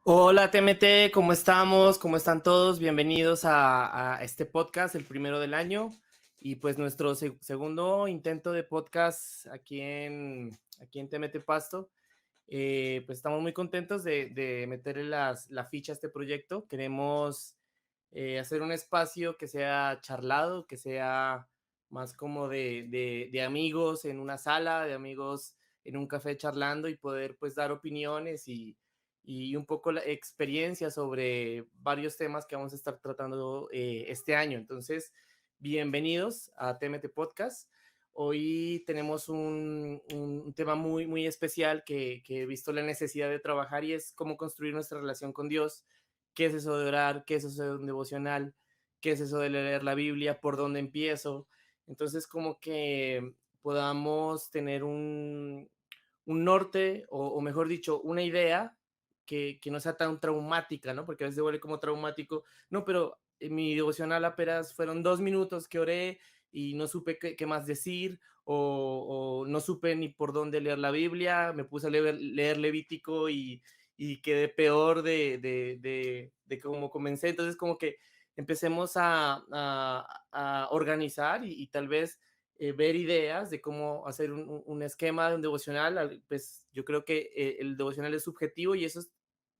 Hola TMT, ¿cómo estamos? ¿Cómo están todos? Bienvenidos a este podcast, el primero del año, y pues nuestro segundo intento de podcast aquí en TMT Pasto. Pues estamos muy contentos de meterle la ficha a este proyecto. Queremos hacer un espacio que sea charlado, que sea más como de amigos en una sala, de amigos en un café charlando y poder pues dar opiniones y un poco la experiencia sobre varios temas que vamos a estar tratando este año. Entonces, bienvenidos a TMT Podcast. Hoy tenemos un tema muy especial que he visto la necesidad de trabajar y es cómo construir nuestra relación con Dios. ¿Qué es eso de orar? ¿Qué es eso de un devocional? ¿Qué es eso de leer la Biblia? ¿Por dónde empiezo? Entonces, como que podamos tener un norte, o mejor dicho, una idea que no sea tan traumática, ¿no? Porque a veces se vuelve como traumático. No, pero en mi devocional apenas fueron 2 minutos que oré y no supe qué más decir, o no supe ni por dónde leer la Biblia, me puse a leer Levítico y quedé peor de cómo comencé. Entonces, como que empecemos a organizar y tal vez ver ideas de cómo hacer un esquema de un devocional. Pues yo creo que el devocional es subjetivo y eso es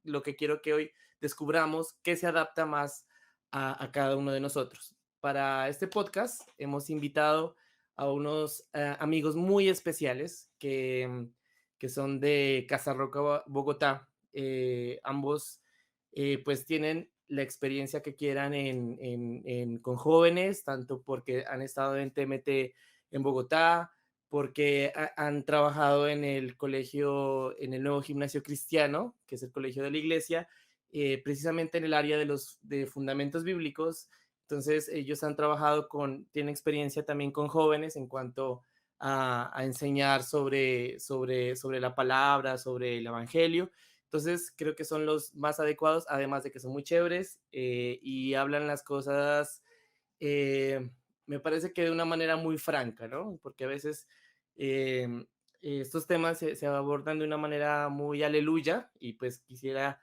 lo que quiero que hoy descubramos, qué se adapta más a cada uno de nosotros. Para este podcast hemos invitado a unos amigos muy especiales que son de Casarroca, Bogotá. Ambos pues tienen la experiencia que quieran con jóvenes, tanto porque han estado en TMT en Bogotá, porque han trabajado en el colegio, en el nuevo gimnasio cristiano, que es el colegio de la iglesia, precisamente en el área de fundamentos bíblicos. Entonces ellos han trabajado tienen experiencia también con jóvenes en cuanto a enseñar sobre la palabra, sobre el evangelio. Entonces creo que son los más adecuados, además de que son muy chéveres y hablan las cosas, eh, me parece que de una manera muy franca, ¿no? Porque a veces eh, estos temas se abordan de una manera muy aleluya y pues quisiera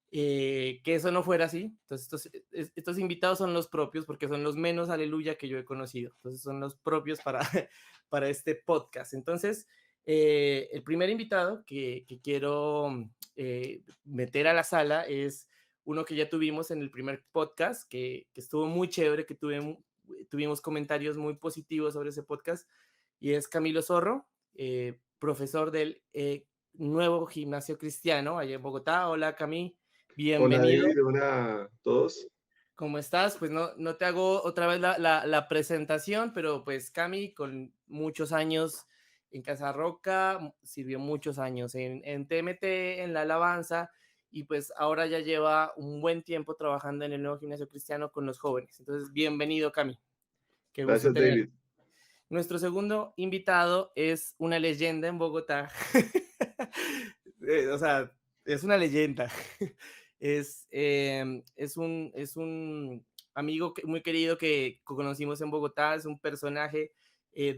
que eso no fuera así. Entonces estos invitados son los propios porque son los menos aleluya que yo he conocido. Entonces son los propios para este podcast. Entonces, el primer invitado que quiero meter a la sala es uno que ya tuvimos en el primer podcast, que estuvo muy chévere, tuvimos comentarios muy positivos sobre ese podcast, y es Camilo Zorro, profesor del nuevo gimnasio cristiano allá en Bogotá. Hola, Cami, Hola bienvenido. David, hola a todos. ¿Cómo estás? Pues no te hago otra vez la presentación, pero pues Cami, con muchos años en Casa Roca, sirvió muchos años en TMT, en la alabanza, y pues ahora ya lleva un buen tiempo trabajando en el nuevo gimnasio cristiano con los jóvenes. Entonces, bienvenido, Cami. Qué gusto Gracias tener. David. Nuestro segundo invitado es una leyenda en Bogotá. O sea, es una leyenda. Es un amigo muy querido que conocimos en Bogotá, es un personaje.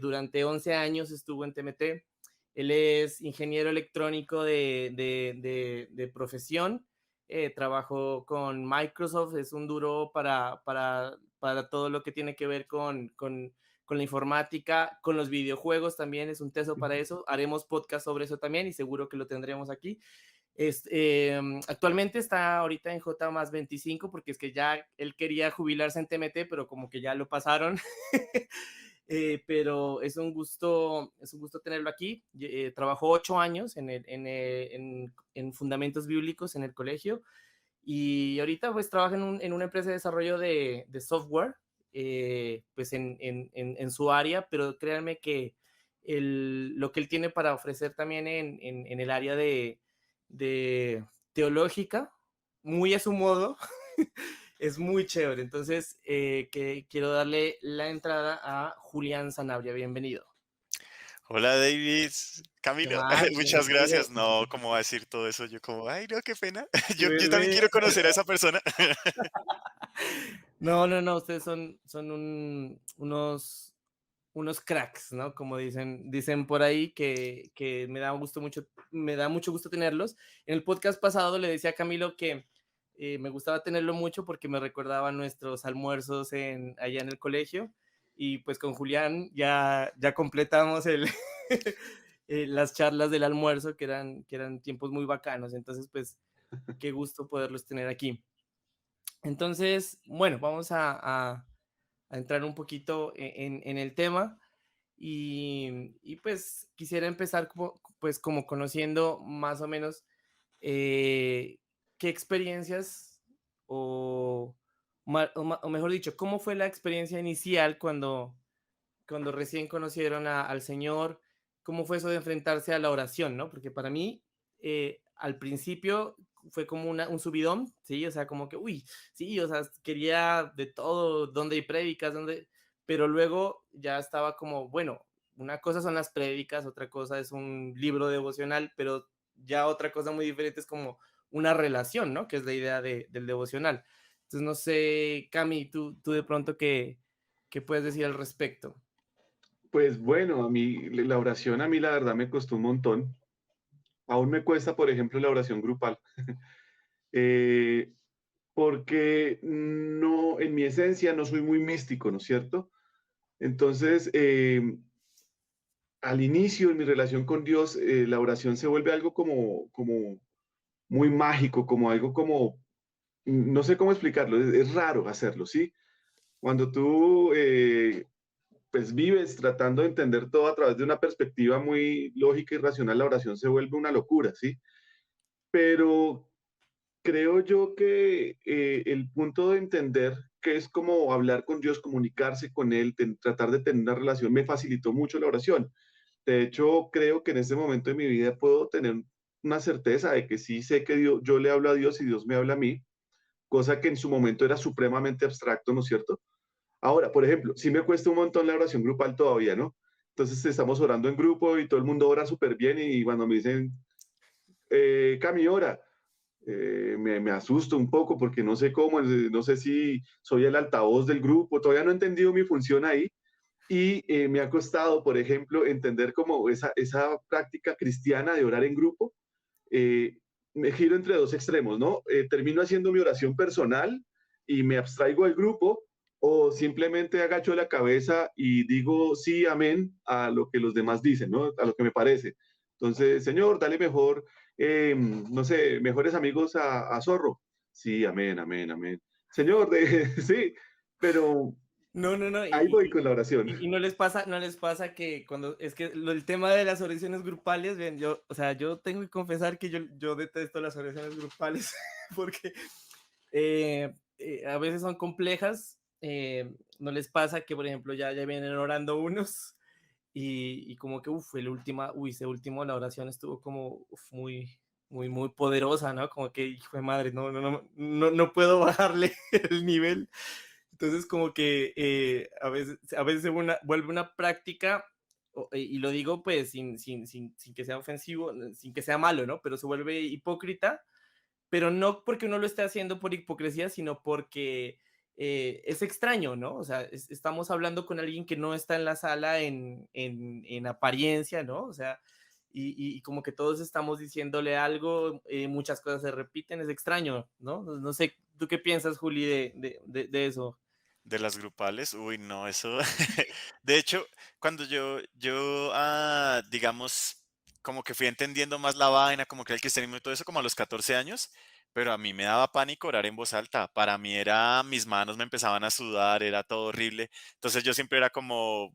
Durante 11 años estuvo en TMT. Él es ingeniero electrónico de profesión. Trabajó con Microsoft, es un duro para todo lo que tiene que ver con la informática, con los videojuegos también, es un teso para eso. Haremos podcast sobre eso también y seguro que lo tendremos aquí. Actualmente está ahorita en J más 25 porque es que ya él quería jubilarse en TMT, pero como que ya lo pasaron. Pero es un gusto tenerlo aquí. Trabajó 8 años en fundamentos bíblicos en el colegio y ahorita pues trabaja en una empresa de desarrollo de software, pues en su área, pero créanme que lo que él tiene para ofrecer también en el área de teológica, muy a su modo, es muy chévere. Entonces, que quiero darle la entrada a Julián Sanabria. Bienvenido. Hola David, ¿Qué Camilo, más? muchas gracias. Bienvenido. No, ¿cómo va a decir todo eso? Yo como, ay, no, qué pena. Yo también Bebé. quiero conocer a esa persona. No, ustedes son unos unos cracks, ¿no? Como dicen por ahí, que me da mucho gusto tenerlos. En el podcast pasado le decía a Camilo que me gustaba tenerlo mucho porque me recordaba nuestros almuerzos allá en el colegio. Y pues con Julián ya completamos las charlas del almuerzo, que eran tiempos muy bacanos. Entonces, pues, qué gusto poderlos tener aquí. Entonces, bueno, vamos a entrar un poquito en el tema y pues quisiera empezar como conociendo más o menos eh, qué experiencias o, o mejor dicho, cómo fue la experiencia inicial cuando recién conocieron al Señor, cómo fue eso de enfrentarse a la oración, ¿no? Porque para mí, al principio fue como un subidón, ¿sí? O sea, como que, uy, sí, o sea, quería de todo, donde hay prédicas, donde... Pero luego ya estaba como, bueno, una cosa son las prédicas, otra cosa es un libro devocional, pero ya otra cosa muy diferente es como una relación, ¿no? Que es la idea del devocional. Entonces, no sé, Cami, tú de pronto, ¿qué puedes decir al respecto? Pues bueno, a mí la oración a mí la verdad me costó un montón. Aún me cuesta, por ejemplo, la oración grupal, eh, porque no, en mi esencia no soy muy místico, ¿no es cierto? Entonces, al inicio en mi relación con Dios, la oración se vuelve algo como muy mágico, como algo como, no sé cómo explicarlo, es raro hacerlo, ¿sí? Cuando tú pues vives tratando de entender todo a través de una perspectiva muy lógica y racional, la oración se vuelve una locura, ¿sí? Pero creo yo que el punto de entender que es como hablar con Dios, comunicarse con Él, tratar de tener una relación, me facilitó mucho la oración. De hecho, creo que en este momento de mi vida puedo tener una certeza de que sí sé que yo le hablo a Dios y Dios me habla a mí, cosa que en su momento era supremamente abstracto, ¿no es cierto? Ahora, por ejemplo, sí me cuesta un montón la oración grupal todavía, ¿no? Entonces estamos orando en grupo y todo el mundo ora súper bien y cuando me dicen, Cami, ora, me asusto un poco porque no sé cómo, no sé si soy el altavoz del grupo, todavía no he entendido mi función ahí y me ha costado, por ejemplo, entender como esa práctica cristiana de orar en grupo. eh, Me giro entre dos extremos, ¿no? Termino haciendo mi oración personal y me abstraigo del grupo o simplemente agacho la cabeza y digo sí, amén a lo que los demás dicen, ¿no? A lo que me parece. Entonces, Señor, dale mejor, no sé, mejores amigos a Zorro. Sí, amén, amén, amén. Señor, sí, pero No, no, no, ahí voy con la oración. y no les pasa que cuando, es que el tema de las oraciones grupales, bien, o sea, yo tengo que confesar que yo detesto las oraciones grupales porque a veces son complejas, no les pasa que, por ejemplo, ya vienen orando unos y como que, ese último, la oración estuvo como muy, muy, muy poderosa, ¿no? Como que, hijo de madre, no puedo bajarle el nivel. Entonces, como que a veces vuelve una práctica, y lo digo pues sin que sea ofensivo, sin que sea malo, ¿no? Pero se vuelve hipócrita, pero no porque uno lo esté haciendo por hipocresía, sino porque es extraño, ¿no? O sea, estamos hablando con alguien que no está en la sala en apariencia, ¿no? O sea, y como que todos estamos diciéndole algo, muchas cosas se repiten, es extraño, ¿no? No sé, ¿tú qué piensas, Juli, de eso? De las grupales, uy, no, eso. De hecho, cuando yo, digamos, como que fui entendiendo más la vaina, como que el cristianismo y todo eso, como a los 14 años, pero a mí me daba pánico orar en voz alta. Para mí era, mis manos me empezaban a sudar, era todo horrible. Entonces yo siempre era como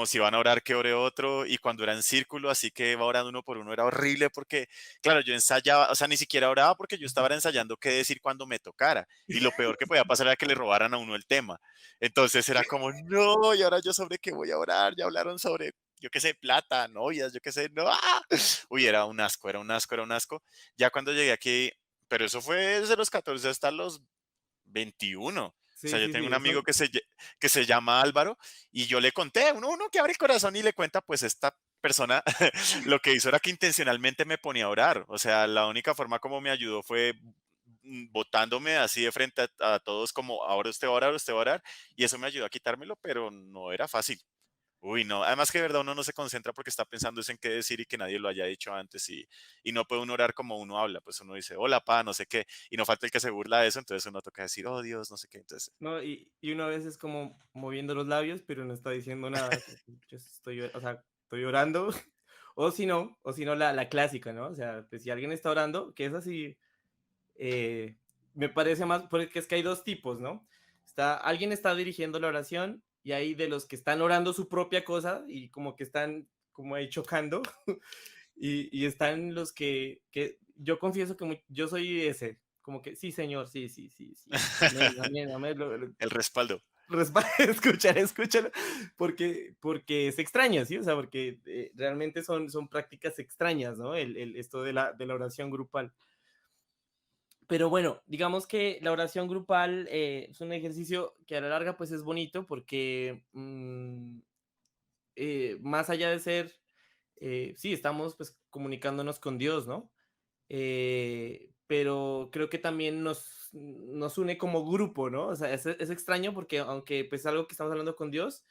si van a orar que ore otro, y cuando era en círculo, así que va orando uno por uno, era horrible porque, claro, yo ensayaba, o sea, ni siquiera oraba porque yo estaba ensayando qué decir cuando me tocara. Y lo peor que podía pasar era que le robaran a uno el tema. Entonces era como, no, y ahora yo sobre qué voy a orar, ya hablaron sobre, yo qué sé, plata, novias, yo qué sé, no. Uy, era un asco, era un asco, era un asco. Ya cuando llegué aquí, pero eso fue desde los 14 hasta los 21. O sea, Sí, yo sí, tengo sí, un amigo eso. que se llama Álvaro y yo le conté, uno que abre el corazón y le cuenta, pues esta persona lo que hizo era que intencionalmente me ponía a orar. O sea, la única forma como me ayudó fue botándome así de frente a todos como ahora usted va a orar, y eso me ayudó a quitármelo, pero no era fácil. Uy, no. Además que de verdad uno no se concentra porque está pensando es en qué decir y que nadie lo haya dicho antes y no puede uno orar como uno habla. Pues uno dice, hola, pa, no sé qué. Y no falta el que se burla de eso, entonces uno toca decir, oh Dios, no sé qué. Entonces, ¿no? Y uno a veces como moviendo los labios, pero no está diciendo nada. Yo estoy, o sea, estoy orando. O si no la clásica, ¿no? O sea, pues si alguien está orando, que es así, eh, me parece más, porque es que hay dos tipos, ¿no? Alguien está dirigiendo la oración y hay de los que están orando su propia cosa y como que están como ahí chocando y están los que yo confieso que yo soy ese, como que sí, señor, sí, sí, sí, sí, amén, amén, amén, el respaldo. escuchar, porque es extraño, ¿sí? O sea, porque realmente son prácticas extrañas, ¿no? Esto de la oración grupal. Pero bueno, digamos que la oración grupal es un ejercicio que a la larga pues es bonito porque más allá de ser, sí, estamos pues comunicándonos con Dios, ¿no? Pero creo que también nos une como grupo, ¿no? O sea, es extraño porque aunque pues algo que estamos hablando con Dios,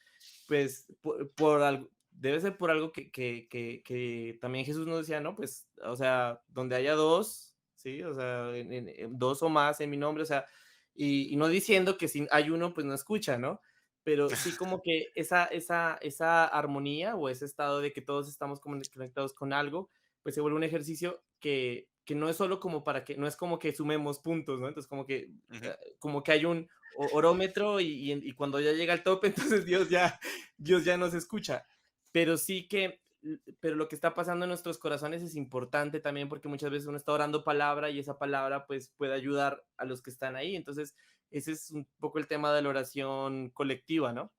pues por algo, debe ser por algo que también Jesús nos decía, ¿no? Pues, o sea, donde haya dos, ¿sí? O sea, en dos o más en mi nombre, o sea, y no diciendo que si hay uno, pues no escucha, ¿no? Pero sí como que esa armonía o ese estado de que todos estamos conectados con algo, pues se vuelve un ejercicio que no es solo como para que, no es como que sumemos puntos, ¿no? Entonces Ujú. como que hay un orómetro y cuando ya llega al tope, entonces Dios ya nos escucha. Pero sí que, pero lo que está pasando en nuestros corazones es importante también porque muchas veces uno está orando palabra y esa palabra pues puede ayudar a los que están ahí. Entonces, ese es un poco el tema de la oración colectiva, ¿no?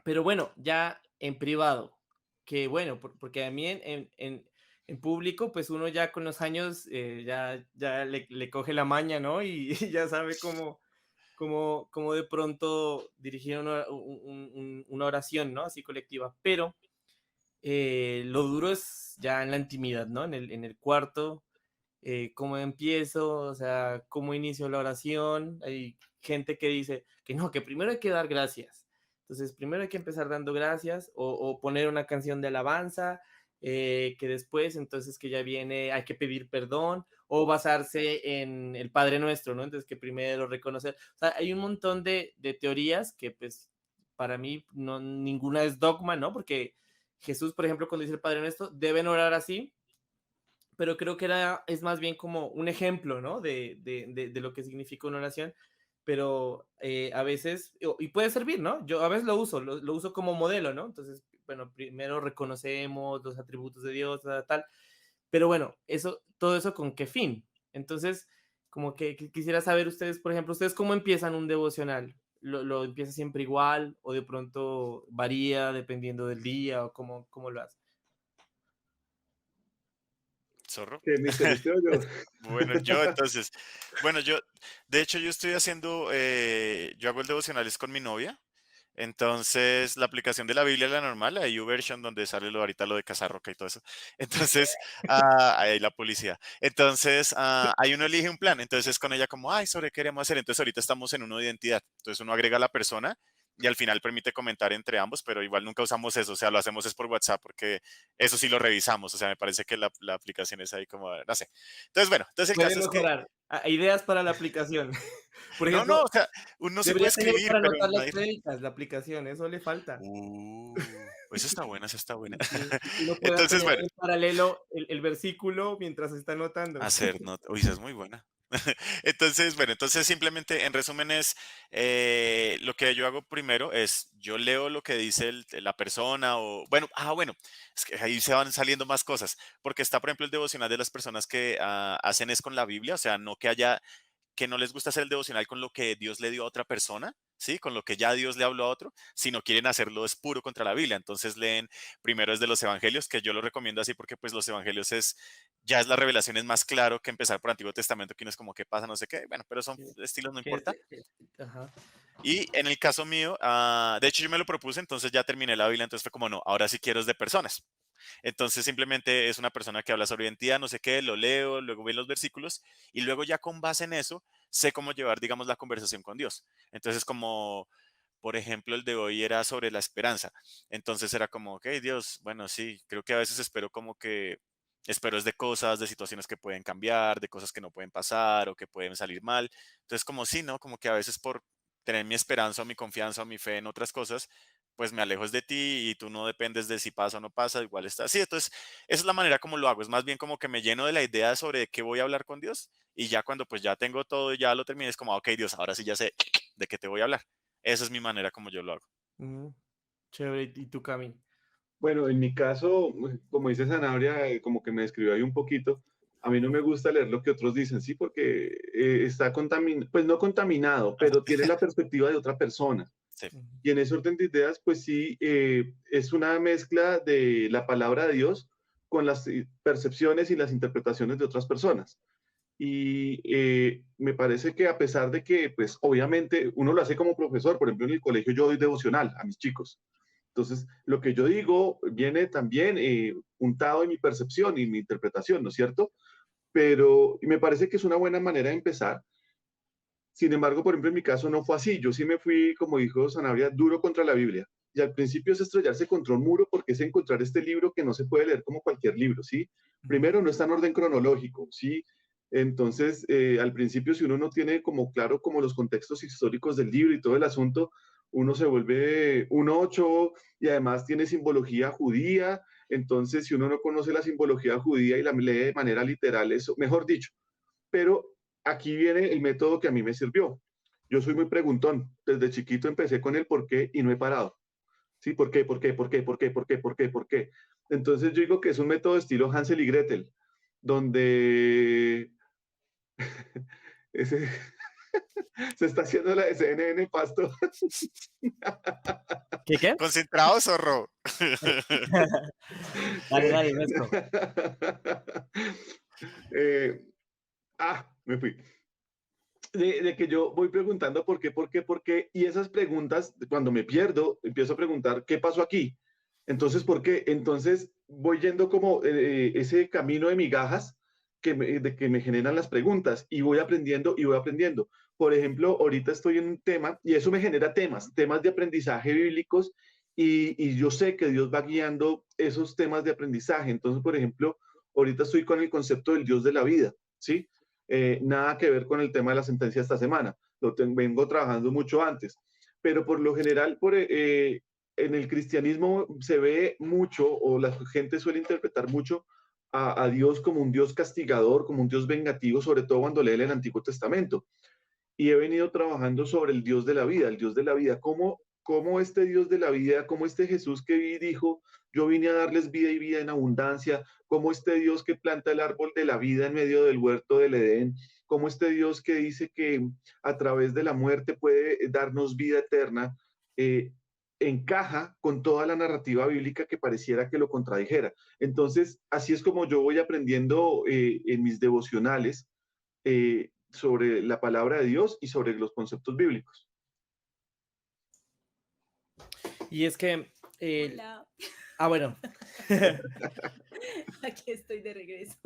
Pero bueno, ya en privado, que bueno, porque a mí en público, pues uno ya con los años ya le coge la maña, ¿no? Y ya sabe cómo de pronto dirigir una oración, ¿no? Así colectiva. Pero lo duro es ya en la intimidad, ¿no? En el cuarto, cómo empiezo, o sea, cómo inicio la oración. Hay gente que dice que no, que primero hay que dar gracias. Entonces, primero hay que empezar dando gracias o poner una canción de alabanza, que después, entonces, que ya viene, hay que pedir perdón o basarse en el Padre Nuestro, ¿no? Entonces, que primero reconocer. O sea, hay un montón de teorías que, pues, para mí, no, ninguna es dogma, ¿no? Porque Jesús, por ejemplo, cuando dice el Padre Nuestro, deben orar así, pero creo que es más bien como un ejemplo, ¿no? De lo que significa una oración, pero a veces, y puede servir, ¿no? Yo a veces lo uso como modelo, ¿no? Entonces, bueno, primero reconocemos los atributos de Dios, tal, pero bueno, todo eso con qué fin. Entonces, como que quisiera saber ustedes, por ejemplo, ustedes cómo empiezan un devocional. ¿Lo empieza siempre igual o de pronto varía dependiendo del día o cómo lo hacen? Zorro. ¿Qué, mister? ¿Usted o yo? Bueno, yo entonces, bueno, de hecho, yo estoy haciendo, yo hago el devocional es con mi novia. Entonces, la aplicación de la Biblia, la normal, la YouVersion, donde sale ahorita lo de Casarroca y todo eso. Entonces, ahí la publicidad. Entonces, ahí uno elige un plan. Entonces, es con ella como, ay, ¿sobre qué queremos hacer? Entonces, ahorita estamos en uno de identidad. Entonces, uno agrega a la persona y al final permite comentar entre ambos, pero igual nunca usamos eso. O sea, lo hacemos es por WhatsApp porque eso sí lo revisamos. O sea, me parece que la aplicación es ahí como, no sé. Entonces, bueno, entonces el Puede caso es que, mejorar. Ideas para la aplicación. Por no, no, ejemplo, o sea, uno sí puede debería tener escribir, para pero anotar las nadie. prédicas la aplicación, eso le falta. Esa está buena, esa está buena. Sí, uno puede Entonces, poner bueno, en paralelo el versículo mientras está anotando. hacer nota. Uy, esa es muy buena. Entonces, bueno, entonces simplemente en resumen es lo que yo hago primero es yo leo lo que dice la persona o bueno, bueno, es que ahí se van saliendo más cosas, porque está por ejemplo el devocional de las personas que hacen es con la Biblia, o sea, no que haya que no les gusta hacer el devocional con lo que Dios le dio a otra persona, ¿sí? Con lo que ya Dios le habló a otro, sino quieren hacerlo es puro contra la Biblia. Entonces leen primero desde los evangelios, que yo lo recomiendo así porque pues los evangelios ya es la revelación es más claro que empezar por Antiguo Testamento, que uno es como, ¿qué pasa? No sé qué. Bueno, pero son Que, estilos, no que es, importa. ajá. Y en el caso mío, de hecho yo me lo propuse, entonces ya terminé la Biblia, entonces fue como, no, ahora sí quiero es de personas. Entonces simplemente es una persona que habla sobre identidad, no sé qué, lo leo, luego veo los versículos y luego ya con base en eso sé cómo llevar, digamos, la conversación con Dios. Entonces como Por ejemplo, el de hoy era sobre la esperanza. Entonces era como, ok, Dios, bueno, sí, creo que a veces espero como que, espero es de cosas, de situaciones que pueden cambiar, de cosas que no pueden pasar o que pueden salir mal. Entonces como sí, ¿no? Como que a veces por tener mi esperanza o mi confianza o mi fe en otras cosas, pues me alejo de ti y tú no dependes de si pasa o no pasa, igual está así. Entonces, esa es la manera como lo hago. Es más bien como que me lleno de la idea sobre qué voy a hablar con Dios y ya cuando pues ya tengo todo y ya lo terminé, es como, ok, Dios, ahora sí ya sé de qué te voy a hablar. Esa es mi manera como yo lo hago. Mm, chévere. ¿Y tú, Cami? Bueno, en mi caso, como dice Sanabria, como que me describió ahí un poquito, a mí no me gusta leer lo que otros dicen, sí, porque está contaminado, pues no contaminado, pero tiene la perspectiva de otra persona. Sí. Ujú. Y en ese orden de ideas, pues sí, es una mezcla de la palabra de Dios con las percepciones y las interpretaciones de otras personas. Y me parece que a pesar de que, pues obviamente uno lo hace como profesor, por ejemplo en el colegio yo doy devocional a mis chicos. Entonces, lo que yo digo viene también untado en mi percepción y mi interpretación, ¿no es cierto? Pero me parece que es una buena manera de empezar. Sin embargo, por ejemplo, en mi caso no fue así. Yo sí me fui, como dijo Sanabria, duro contra la Biblia. Y al principio es estrellarse contra un muro porque es encontrar este libro que no se puede leer como cualquier libro, ¿sí? Primero, no está en orden cronológico, ¿sí? Entonces, al principio, si uno no tiene como claro como los contextos históricos del libro y todo el asunto, uno se vuelve un ocho y además tiene simbología judía. Entonces, si uno no conoce la simbología judía y la lee de manera literal, eso, mejor dicho, pero aquí viene el método que a mí me sirvió. Yo soy muy preguntón. Desde chiquito empecé con el por qué y no he parado. ¿Sí? ¿Por qué? ¿Por qué? ¿Por qué? ¿Por qué? ¿Por qué? ¿Por qué? ¿Por qué? Entonces yo digo que es un método estilo Hansel y Gretel, donde ese, se está haciendo la de CNN, Pasto. ¿Qué qué? Concentrado, zorro. Dale, dale, Nesco. eh, me fui. De que yo voy preguntando por qué, y esas preguntas, cuando me pierdo, empiezo a preguntar, ¿qué pasó aquí? Entonces, ¿por qué? Entonces voy yendo como ese camino de migajas de que me generan las preguntas y voy aprendiendo y voy aprendiendo. Por ejemplo, ahorita estoy en un tema y eso me genera temas de aprendizaje bíblicos y yo sé que Dios va guiando esos temas de aprendizaje. Entonces, por ejemplo, ahorita estoy con el concepto del Dios de la vida, ¿sí? Nada que ver con el tema de la sentencia esta semana. Vengo trabajando mucho antes. Pero por lo general, en el cristianismo se ve mucho, o la gente suele interpretar mucho a Dios como un Dios castigador, como un Dios vengativo, sobre todo cuando lee el Antiguo Testamento. Y he venido trabajando sobre el Dios de la vida, el Dios de la vida, cómo este Dios de la vida, cómo este Jesús que vi dijo, yo vine a darles vida y vida en abundancia, cómo este Dios que planta el árbol de la vida en medio del huerto del Edén, cómo este Dios que dice que a través de la muerte puede darnos vida eterna, eh, encaja con toda la narrativa bíblica que pareciera que lo contradijera. Entonces, así es como yo voy aprendiendo en mis devocionales sobre la palabra de Dios y sobre los conceptos bíblicos. Y es que, Hola, bueno, aquí estoy de regreso.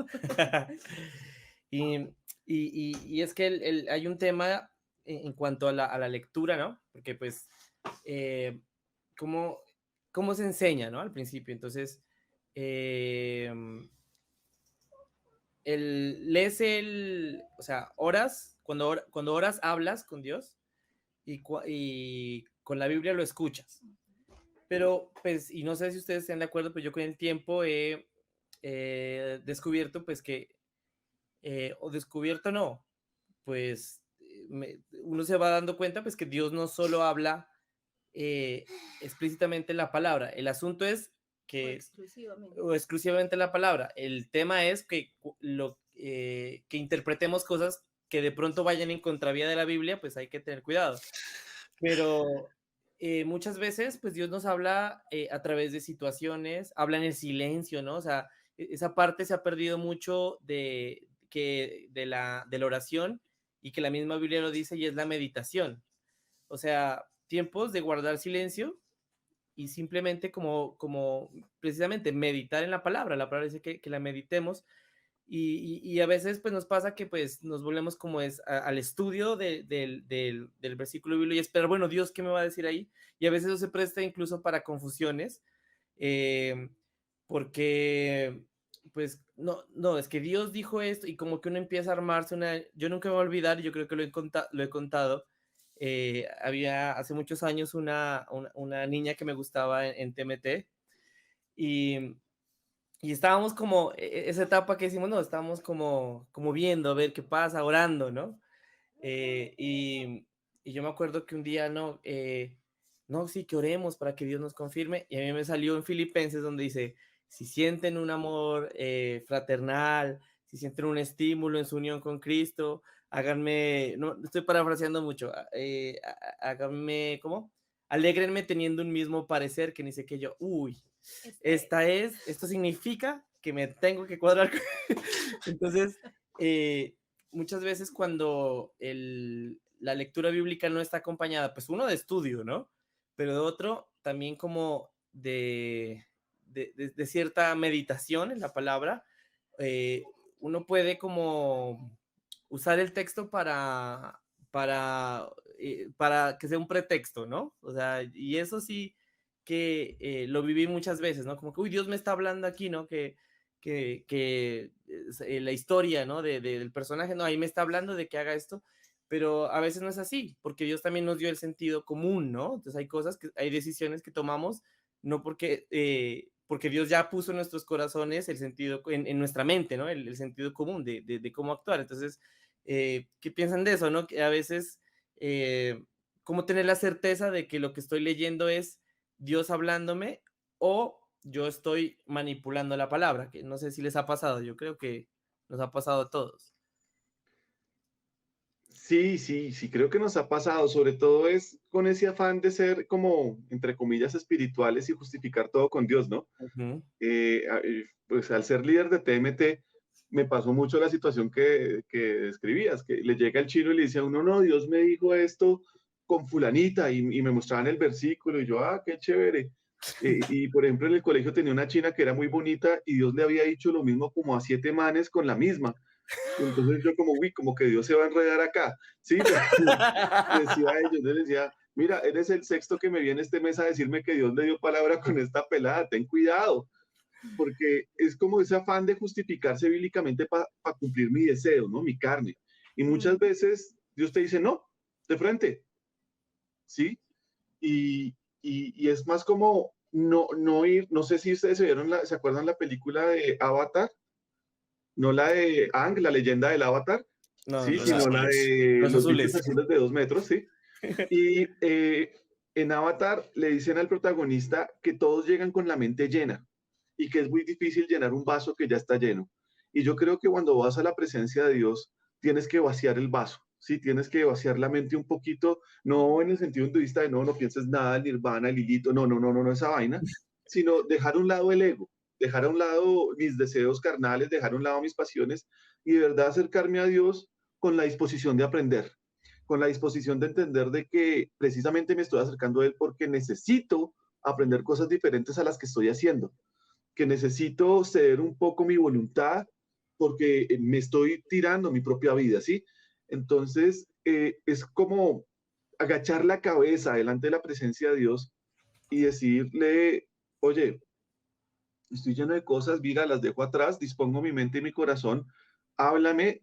y, y es que hay un tema en cuanto a la lectura, ¿no? Porque pues, eh, ¿cómo, cómo se enseña, ¿no? Al principio. Entonces, eh, lees o sea, oras, cuando oras hablas con Dios y con la Biblia lo escuchas. Pero, pues, y no sé si ustedes están de acuerdo, pues yo con el tiempo he descubierto, pues que, o descubierto no, pues uno se va dando cuenta, pues que Dios no solo habla eh, explícitamente la palabra. El asunto es O que, exclusivamente. o exclusivamente la palabra. El tema es que, que interpretemos cosas que de pronto vayan en contravía de la Biblia, pues hay que tener cuidado. Pero muchas veces, pues Dios nos habla a través de situaciones, habla en el silencio, ¿no? O sea, esa parte se ha perdido mucho de la oración y que la misma Biblia lo dice y es la meditación. O sea, tiempos de guardar silencio y simplemente como precisamente meditar en la palabra. La palabra dice que la meditemos Y a veces pues nos pasa que pues nos volvemos como al estudio del versículo bíblico y esperar, bueno, Dios, ¿qué me va a decir ahí? Y a veces eso se presta incluso para confusiones, eh, porque pues no, es que Dios dijo esto y como que uno empieza a armarse yo nunca me voy a olvidar, yo creo que lo he contado, había hace muchos años una niña que me gustaba en TMT y estábamos como, esa etapa que decimos, no, estábamos como viendo, a ver qué pasa, orando, ¿no? Y yo me acuerdo que un día, no, sí, que oremos para que Dios nos confirme, y a mí me salió en Filipenses donde dice, si sienten un amor fraternal, si sienten un estímulo en su unión con Cristo, háganme, no, estoy parafraseando mucho, háganme, ¿cómo? Alégrenme teniendo un mismo parecer, que ni sé qué yo, uy, esto significa que me tengo que cuadrar. Entonces, muchas veces cuando la lectura bíblica no está acompañada, pues uno de estudio, ¿no? Pero de otro también como de cierta meditación en la palabra, uno puede como usar el texto para que sea un pretexto, ¿no? O sea, y eso sí que lo viví muchas veces, ¿no? Como que, uy, Dios me está hablando aquí, ¿no? Que la historia, ¿no? Del personaje, no, ahí me está hablando de que haga esto, pero a veces no es así, porque Dios también nos dio el sentido común, ¿no? Entonces hay decisiones que tomamos no porque Dios ya puso en nuestros corazones el sentido, en nuestra mente, ¿no? El sentido común de cómo actuar. Entonces, ¿qué piensan de eso, no? Que a veces, ¿cómo tener la certeza de que lo que estoy leyendo es Dios hablándome o yo estoy manipulando la palabra? Que no sé si les ha pasado, yo creo que nos ha pasado a todos. Sí, sí, sí, creo que nos ha pasado, sobre todo es con ese afán de ser como, entre comillas, espirituales y justificar todo con Dios, ¿no? Ujú. Pues al ser líder de TMT, me pasó mucho la situación que describías, que le llega el chino y le dice a uno, no, Dios me dijo esto con fulanita y me mostraban el versículo y yo, qué chévere. Por ejemplo, en el colegio tenía una china que era muy bonita y Dios le había dicho lo mismo como a 7 manes con la misma. Y entonces yo como, uy, como que Dios se va a enredar acá, ¿sí? Decía a ellos, yo les decía, mira, eres el sexto que me viene este mes a decirme que Dios le dio palabra con esta pelada, ten cuidado, porque es como ese afán de justificarse bíblicamente para cumplir mi deseo, ¿no? Mi carne. Y muchas veces Dios te dice, no, de frente, ¿sí? Y, y es más como no ir, no sé si ustedes se acuerdan la película de Avatar, no la de Aang, la leyenda del Avatar, No, sí, no, Los sino la azules. de los los bichos azules. azules de 2 metros, sí. Y en Avatar le dicen al protagonista que todos llegan con la mente llena y que es muy difícil llenar un vaso que ya está lleno. Y yo creo que cuando vas a la presencia de Dios, tienes que vaciar el vaso, ¿sí? Tienes que vaciar la mente un poquito, no en el sentido hinduista de no pienses nada, el nirvana, el hilito, no, esa vaina, sino dejar a un lado el ego, dejar a un lado mis deseos carnales, dejar a un lado mis pasiones y de verdad acercarme a Dios con la disposición de aprender, con la disposición de entender de que precisamente me estoy acercando a Él porque necesito aprender cosas diferentes a las que estoy haciendo, que necesito ceder un poco mi voluntad porque me estoy tirando mi propia vida, ¿sí? Entonces, es como agachar la cabeza delante de la presencia de Dios y decirle, oye, estoy lleno de cosas, mira, las dejo atrás, dispongo mi mente y mi corazón, háblame,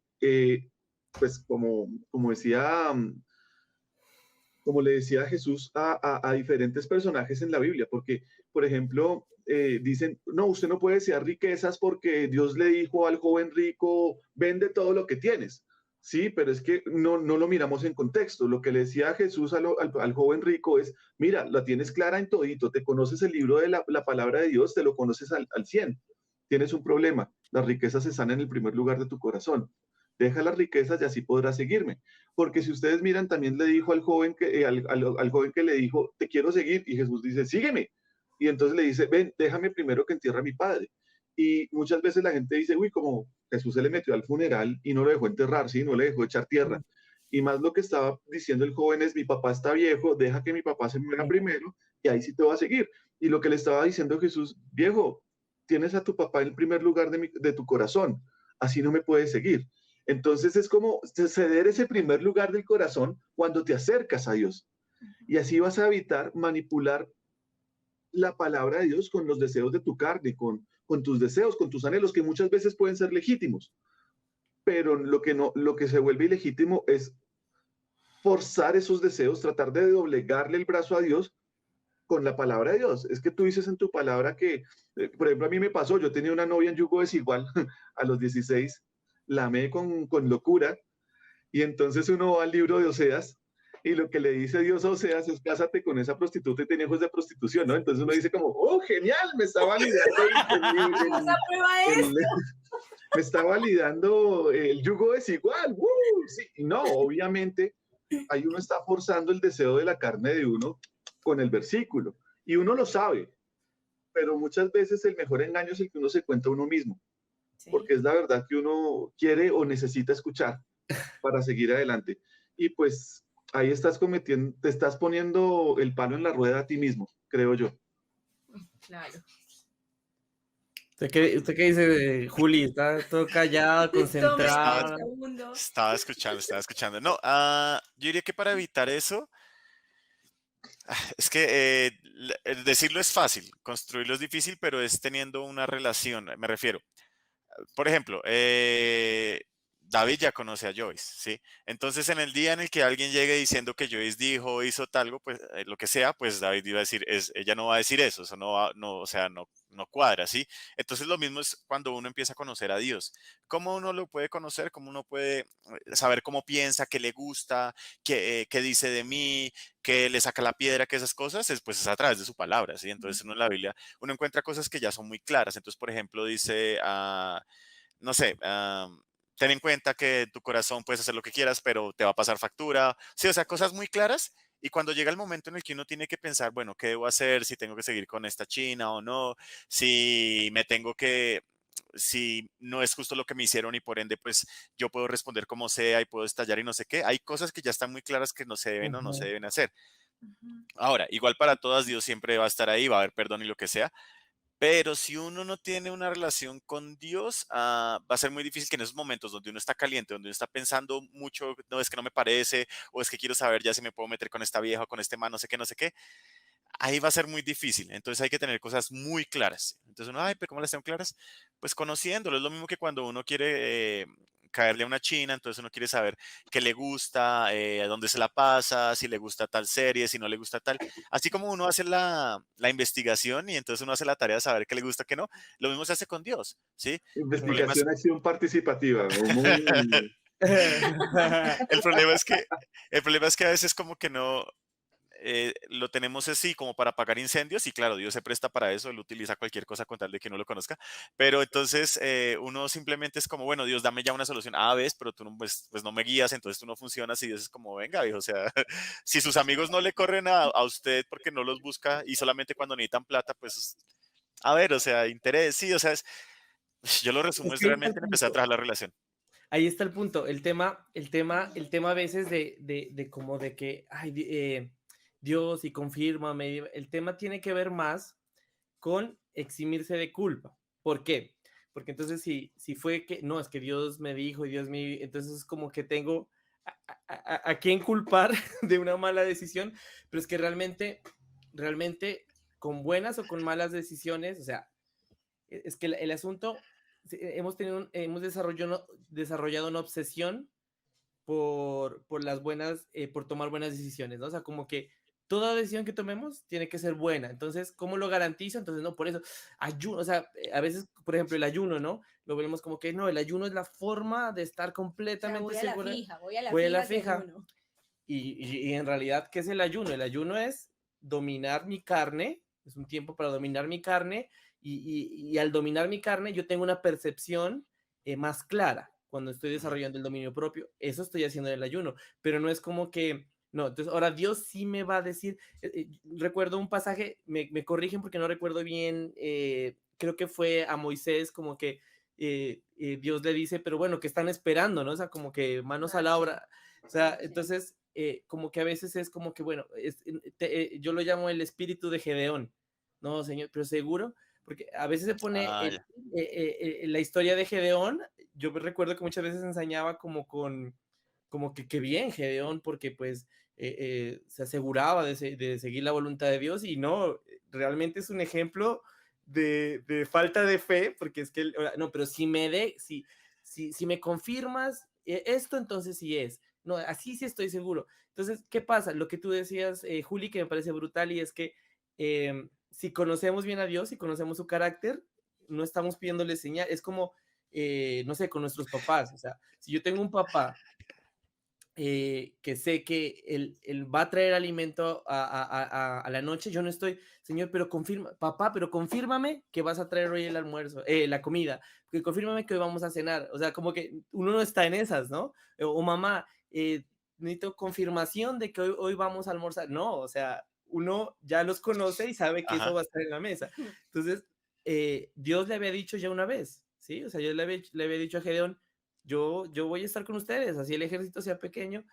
pues como decía, como le decía Jesús a diferentes personajes en la Biblia, porque, por ejemplo, dicen, no, usted no puede desear riquezas porque Dios le dijo al joven rico, vende todo lo que tienes. Sí, pero es que no lo miramos en contexto. Lo que le decía Jesús al joven rico es, mira, la tienes clara en todito, te conoces el libro de la palabra de Dios, te lo conoces al 100. Tienes un problema, las riquezas están en el primer lugar de tu corazón. Deja las riquezas y así podrás seguirme. Porque si ustedes miran, también le dijo al joven al joven que le dijo, te quiero seguir, y Jesús dice, sígueme. Y entonces le dice, ven, déjame primero que entierre a mi padre. Y muchas veces la gente dice, uy, como Jesús se le metió al funeral y no lo dejó enterrar, ¿sí? No le dejó echar tierra. Y más lo que estaba diciendo el joven es, mi papá está viejo, deja que mi papá se muera primero y ahí sí te va a seguir. Y lo que le estaba diciendo Jesús, viejo, tienes a tu papá en el primer lugar de tu corazón. así no me puedes seguir. Entonces es como ceder ese primer lugar del corazón cuando te acercas a Dios. Y así vas a evitar manipular la palabra de Dios con los deseos de tu carne, con tus deseos, con tus anhelos, que muchas veces pueden ser legítimos. Pero lo que se vuelve ilegítimo es forzar esos deseos, tratar de doblegarle el brazo a Dios con la palabra de Dios. Es que tú dices en tu palabra que, por ejemplo, a mí me pasó, yo tenía una novia en yugo desigual a los 16, la amé con locura, y entonces uno va al libro de Oseas, y lo que le dice Dios a Oseas es cásate con esa prostituta y ten hijos de prostitución, ¿no? Entonces uno dice como, oh, genial, me está validando Esa prueba es. me está validando el yugo desigual. Sí, y no, obviamente ahí uno está forzando el deseo de la carne de uno con el versículo. Y uno lo sabe, pero muchas veces el mejor engaño es el que uno se cuenta a uno mismo, Sí. porque es la verdad que uno quiere o necesita escuchar para seguir adelante. Y pues ahí te estás poniendo el palo en la rueda a ti mismo, creo yo. Claro. ¿Usted qué dice, Juli? ¿Está todo callado, concentrado? Estaba escuchando. No, yo diría que para evitar eso, es que el decirlo es fácil, construirlo es difícil, pero es teniendo una relación, me refiero. Por ejemplo, David ya conoce a Joyce, ¿sí? Entonces, en el día en el que alguien llegue diciendo que Joyce dijo o hizo algo, pues lo que sea, pues David iba a decir, ella no va a decir eso no va, no, o sea, no cuadra, ¿sí? Entonces, lo mismo es cuando uno empieza a conocer a Dios. ¿Cómo uno lo puede conocer? ¿Cómo uno puede saber cómo piensa, qué le gusta, qué dice de mí, qué le saca la piedra, que esas cosas? Pues es a través de su palabra, ¿sí? Entonces, uno en la Biblia, uno encuentra cosas que ya son muy claras. Entonces, por ejemplo, dice no sé, ten en cuenta que tu corazón puedes hacer lo que quieras, pero te va a pasar factura. Sí, o sea, cosas muy claras. Y cuando llega el momento en el que uno tiene que pensar, bueno, ¿qué debo hacer? Si tengo que seguir con esta china o no, si me tengo que, si no es justo lo que me hicieron y por ende, pues yo puedo responder como sea y puedo estallar y no sé qué. Hay cosas que ya están muy claras que no se deben o no se deben hacer. Ahora, igual para todas, Dios siempre va a estar ahí, va a haber perdón y lo que sea, pero si uno no tiene una relación con Dios, va a ser muy difícil que en esos momentos donde uno está caliente, donde uno está pensando mucho, no es que no me parece, o es que quiero saber ya si me puedo meter con esta vieja o con este man, no sé qué, ahí va a ser muy difícil. Entonces hay que tener cosas muy claras. Entonces uno, ay, pero ¿cómo las tengo claras? Pues conociéndolo. Es lo mismo que cuando uno quiere caerle a una china, entonces uno quiere saber qué le gusta, dónde se la pasa, si le gusta tal serie, si no le gusta tal. Así como uno hace la investigación y entonces uno hace la tarea de saber qué le gusta, qué no, lo mismo se hace con Dios, ¿sí? El problema es, Investigación, acción participativa. Muy... el problema es que, el problema es que a veces como que no, lo tenemos así como para apagar incendios y claro, Dios se presta para eso, él utiliza cualquier cosa con tal de que no lo conozca, pero entonces uno simplemente es como, bueno, Dios, dame ya una solución, ves, pero tú no, pues no me guías, entonces tú no funcionas y Dios es como, venga, viejo, o sea, si sus amigos no le corren a usted porque no los busca y solamente cuando necesitan plata, pues, a ver, o sea, interés, sí, o sea, yo lo resumo Es es que ahí está el realmente en empezar a punto. trabajar la relación. Ahí está el punto. El tema a veces de como de que, ay, Dios y confírmame. El tema tiene que ver más con eximirse de culpa. ¿Por qué? Porque entonces si fue que, no, es que Dios me dijo y Dios me, entonces es como que tengo a quién culpar de una mala decisión, pero es que realmente con buenas o con malas decisiones, o sea, es que el asunto, hemos desarrollado una obsesión por las buenas, por tomar buenas decisiones, ¿no? O sea, como que toda decisión que tomemos tiene que ser buena. Entonces, ¿cómo lo garantizo? Entonces, no, por eso, ayuno, o sea, a veces, por ejemplo, el ayuno, ¿no? Lo vemos como que no, el ayuno es la forma de estar completamente voy a la segura. fija, voy a la Voy a la fija que fija. ayuno. Y en realidad, ¿qué es el ayuno? El ayuno es dominar mi carne, es un tiempo para dominar mi carne, y al dominar mi carne yo tengo una percepción más clara cuando estoy Ujú. desarrollando el dominio propio. Eso estoy haciendo en el ayuno, pero no es como que, no, entonces ahora Dios sí me va a decir, recuerdo un pasaje, me corrigen porque no recuerdo bien, creo que fue a Moisés como que Dios le dice, pero bueno, ¿qué están esperando? ¿No? O sea, como que manos a la obra. O sea, Sí. entonces, como que a veces es como que, bueno, yo lo llamo el espíritu de Gedeón. No, señor, pero seguro, porque a veces se pone Ya. la historia de Gedeón yo me recuerdo que muchas veces ensañaba como que bien Gedeón, porque pues se aseguraba de seguir la voluntad de Dios y no, realmente es un ejemplo de falta de fe, porque es que, no, pero si me confirmas esto, entonces sí es. No, así sí estoy seguro. Entonces, ¿qué pasa? Lo que tú decías, Juli, que me parece brutal, y es que si conocemos bien a Dios, si conocemos su carácter, no estamos pidiéndole señal. Es como, no sé, con nuestros papás. O sea, si yo tengo un papá que sé que él va a traer alimento a la noche, yo no estoy, señor, pero confirma, papá, pero confírmame que vas a traer hoy el almuerzo, la comida, que confírmame que hoy vamos a cenar. O sea, como que uno no está en esas, ¿no? O mamá, necesito confirmación de que hoy vamos a almorzar. No, o sea, uno ya los conoce y sabe que eso Ajá. va a estar en la mesa. Entonces, Dios le había dicho ya una vez, ¿sí? O sea, yo le había dicho a Gedeón, yo voy a estar con ustedes, así el ejército sea pequeño.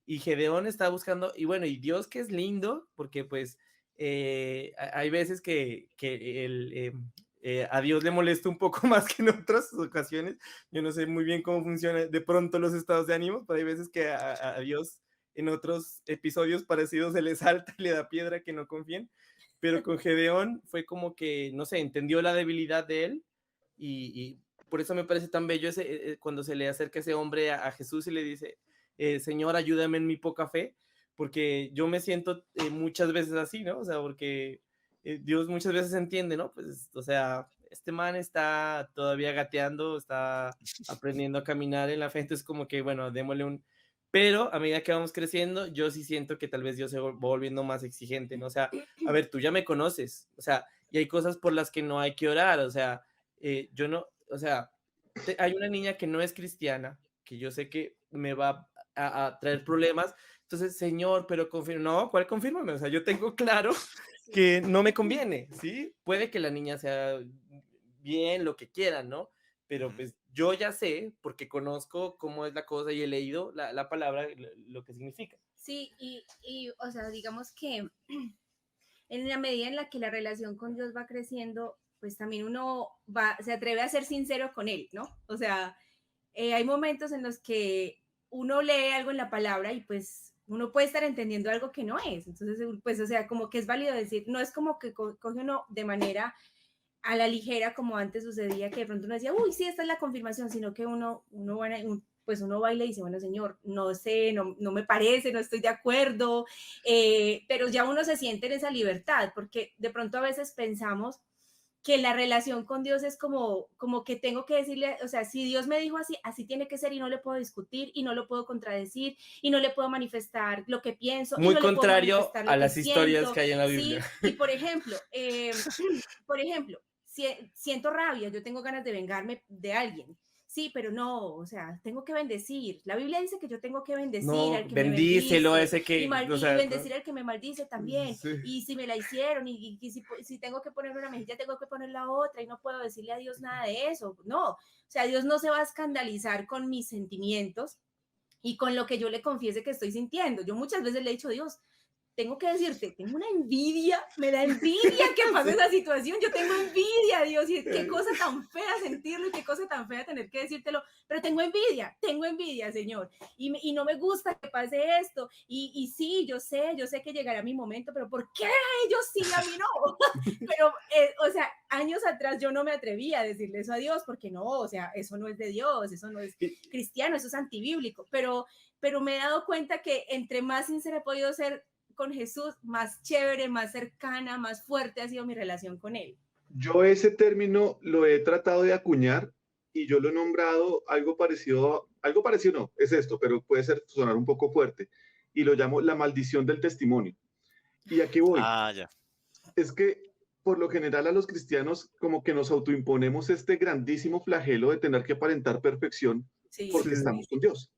Y Gedeón está buscando, y bueno, y Dios que es lindo, porque pues hay veces que a Dios le molesta un poco más que en otras ocasiones. Yo no sé muy bien cómo funciona de pronto los estados de ánimo, pero hay veces que a Dios en otros episodios parecidos se le salta y le da piedra que no confíen. Pero con Gedeón fue como que, no sé, entendió la debilidad de él y por eso me parece tan bello cuando se le acerca ese hombre a Jesús y le dice, Señor, ayúdame en mi poca fe, porque yo me siento muchas veces así, ¿no? O sea, porque Dios muchas veces entiende, ¿no? Pues, o sea, este man está todavía gateando, está aprendiendo a caminar en la fe, entonces como que, bueno, démosle un... Pero a medida que vamos creciendo, yo sí siento que tal vez Dios se va volviendo más exigente, ¿no? O sea, a ver, tú ya me conoces, o sea, y hay cosas por las que no hay que orar, o sea, yo no, o sea, hay una niña que no es cristiana, que yo sé que me va a traer problemas, entonces, Señor, pero confirma, no, ¿cuál confírmame? O sea, yo tengo claro que no me conviene, ¿sí? Puede que la niña sea bien, lo que quiera, ¿no? Pero Ujú. pues yo ya sé, porque conozco cómo es la cosa y he leído la palabra, lo que significa. Sí, o sea, digamos que en la medida en la que la relación con Dios va creciendo, pues también uno se atreve a ser sincero con Él, ¿no? O sea, hay momentos en los que uno lee algo en la palabra y pues uno puede estar entendiendo algo que no es. Entonces, pues, o sea, como que es válido decir, no es como que coge uno de manera a la ligera como antes sucedía, que de pronto uno decía, uy, sí, esta es la confirmación, sino que pues uno va y le dice, bueno, señor, no sé, no me parece, no estoy de acuerdo, pero ya uno se siente en esa libertad, porque de pronto a veces pensamos que la relación con Dios es como que tengo que decirle, o sea, si Dios me dijo así, así tiene que ser y no le puedo discutir y no lo puedo contradecir y no le puedo manifestar lo que pienso y Muy no le puedo contrario manifestar a lo que las historias siento, que hay en la Biblia. ¿sí? Y por ejemplo, siento rabia, yo tengo ganas de vengarme de alguien. Sí, pero no, o sea, tengo que bendecir. La Biblia dice que yo tengo que bendecir No, al que me bendícelo a bendice ese que, o y sea, bendecir al que me maldice también. sí. Y si me la hicieron y si tengo que poner una mejilla, tengo que poner la otra y no puedo decirle a Dios nada de eso. No, o sea, Dios no se va a escandalizar con mis sentimientos y con lo que yo le confiese que estoy sintiendo. Yo muchas veces le he dicho, Dios, tengo que decirte, tengo una envidia, me da envidia que pase esa situación, yo tengo envidia, Dios, y qué cosa tan fea sentirlo y qué cosa tan fea tener que decírtelo, pero tengo envidia, Señor, y no me gusta que pase esto, y sí, yo sé que llegará mi momento, pero ¿por qué ellos sí, a mí no? Pero, o sea, años atrás yo no me atrevía a decirle eso a Dios, porque no, o sea, eso no es de Dios, eso no es cristiano, eso es antibíblico, pero me he dado cuenta que entre más sincera he podido ser con Jesús, más chévere, más cercana, más fuerte ha sido mi relación con Él. Yo ese término lo he tratado de acuñar y yo lo he nombrado algo parecido no, es esto, pero puede sonar un poco fuerte, y lo llamo la maldición del testimonio. ¿Y aquí voy? Ah, ya. Es que por lo general a los cristianos como que nos autoimponemos este grandísimo flagelo de tener que aparentar perfección porque Sí. estamos con Dios.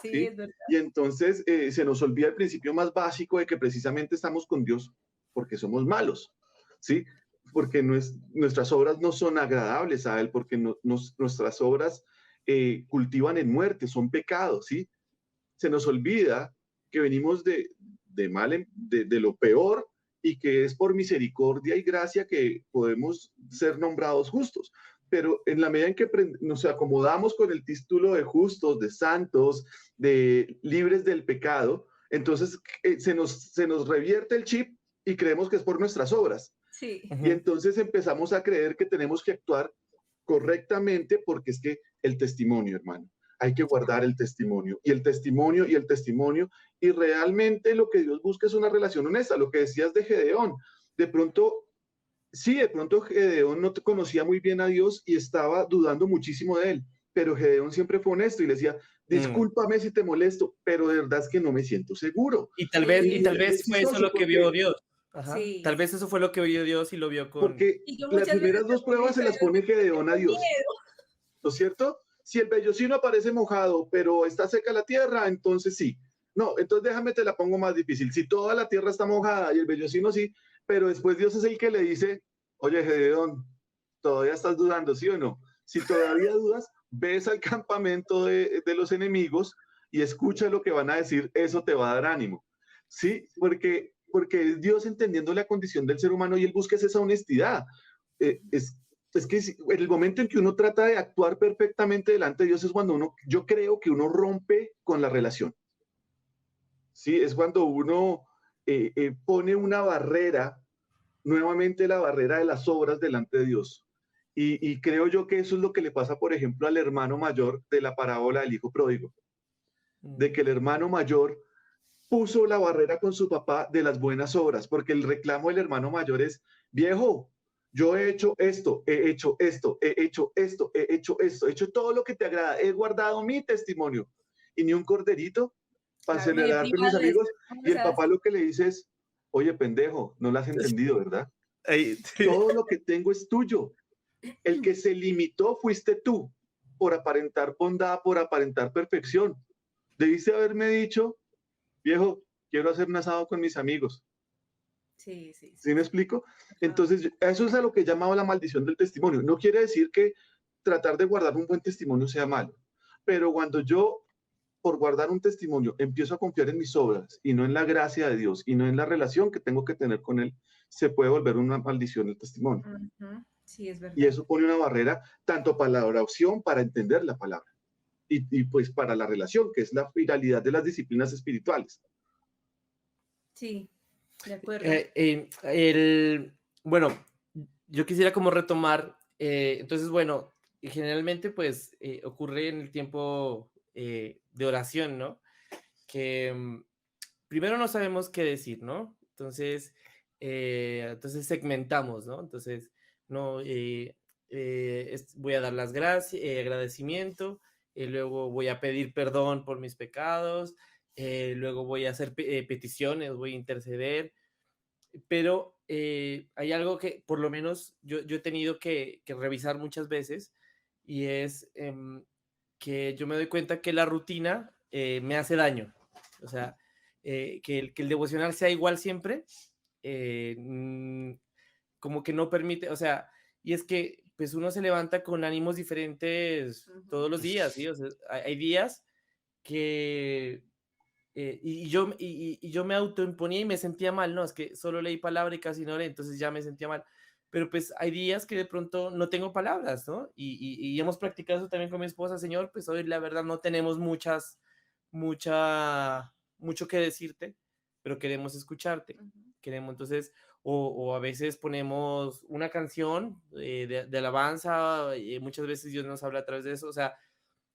Sí, ¿Sí? es verdad. Y entonces se nos olvida el principio más básico de que precisamente estamos con Dios porque somos malos, ¿sí? Porque nuestras obras no son agradables a Él, porque nuestras obras cultivan en muerte, son pecados, ¿sí? Se nos olvida que venimos de lo peor y que es por misericordia y gracia que podemos ser nombrados justos. pero en la medida en que nos acomodamos con el título de justos, de santos, de libres del pecado, entonces se nos revierte el chip y creemos que es por nuestras obras. Sí. Y entonces empezamos a creer que tenemos que actuar correctamente porque es que el testimonio, hermano, hay que guardar el testimonio y el testimonio y el testimonio. Y realmente lo que Dios busca es una relación honesta, lo que decías de Gedeón. De pronto, sí, de pronto Gedeón no conocía muy bien a Dios y estaba dudando muchísimo de él, pero Gedeón siempre fue honesto y le decía, discúlpame si te molesto, pero de verdad es que no me siento seguro. Y tal vez fue eso lo que vio Dios. Ajá. Sí. Tal vez eso fue lo que vio Dios y lo vio con... Porque las primeras dos pruebas se las pone Gedeón a Dios, ¿no es cierto? Si el vellocino aparece mojado, pero está seca la tierra, entonces sí. No, entonces déjame te la pongo más difícil. Si toda la tierra está mojada y el vellocino sí, pero después Dios es el que le dice, oye, Gedeón, ¿todavía estás dudando, sí o no? Si todavía dudas, ves al campamento de los enemigos y escucha lo que van a decir, eso te va a dar ánimo. Sí, porque es Dios entendiendo la condición del ser humano y él busca esa honestidad. Es que en el momento en que uno trata de actuar perfectamente delante de Dios es cuando yo creo que uno rompe con la relación. Sí, es cuando uno pone una barrera, nuevamente la barrera de las obras delante de Dios. Y creo yo que eso es lo que le pasa, por ejemplo, al hermano mayor de la parábola del hijo pródigo, de que el hermano mayor puso la barrera con su papá de las buenas obras, porque el reclamo del hermano mayor es, viejo, yo he hecho esto, he hecho esto, he hecho esto, he hecho esto, he hecho todo lo que te agrada, he guardado mi testimonio, y ni un corderito para celebrar con mis amigos, y el papá lo que le dice es, oye, pendejo, no lo has entendido, ¿verdad? Todo lo que tengo es tuyo. El que se limitó fuiste tú, por aparentar bondad, por aparentar perfección. Debiste haberme dicho, viejo, quiero hacer un asado con mis amigos. Sí. ¿Sí me explico? Entonces, eso es a lo que he llamado la maldición del testimonio. No quiere decir que tratar de guardar un buen testimonio sea malo, pero cuando yo, por guardar un testimonio, empiezo a confiar en mis obras y no en la gracia de Dios y no en la relación que tengo que tener con Él, se puede volver una maldición el testimonio. Sí, es verdad. Y eso pone una barrera tanto para la oración, para entender la palabra, y pues para la relación, que es la finalidad de las disciplinas espirituales. Sí, de acuerdo. Bueno, yo quisiera como retomar, entonces, bueno, generalmente pues ocurre en el tiempo de oración, ¿no? Que primero no sabemos qué decir, ¿no? Entonces segmentamos, ¿no? Entonces, no, voy a dar las gracias, agradecimiento, luego voy a pedir perdón por mis pecados, luego voy a hacer peticiones, voy a interceder, pero hay algo que por lo menos yo he tenido que revisar muchas veces y es que yo me doy cuenta que la rutina me hace daño. O sea, que el devocional sea igual siempre, como que no permite, o sea, y es que pues uno se levanta con ánimos diferentes todos los días, ¿sí? O sea, hay días que y yo me autoimponía y me sentía mal, no, es que solo leí palabra y casi no oré, entonces ya me sentía mal. Pero pues hay días que de pronto no tengo palabras, ¿no? Y hemos practicado eso también con mi esposa, Señor, pues hoy la verdad no tenemos mucho que decirte, pero queremos escucharte. Queremos entonces, o a veces ponemos una canción de alabanza, y muchas veces Dios nos habla a través de eso, o sea,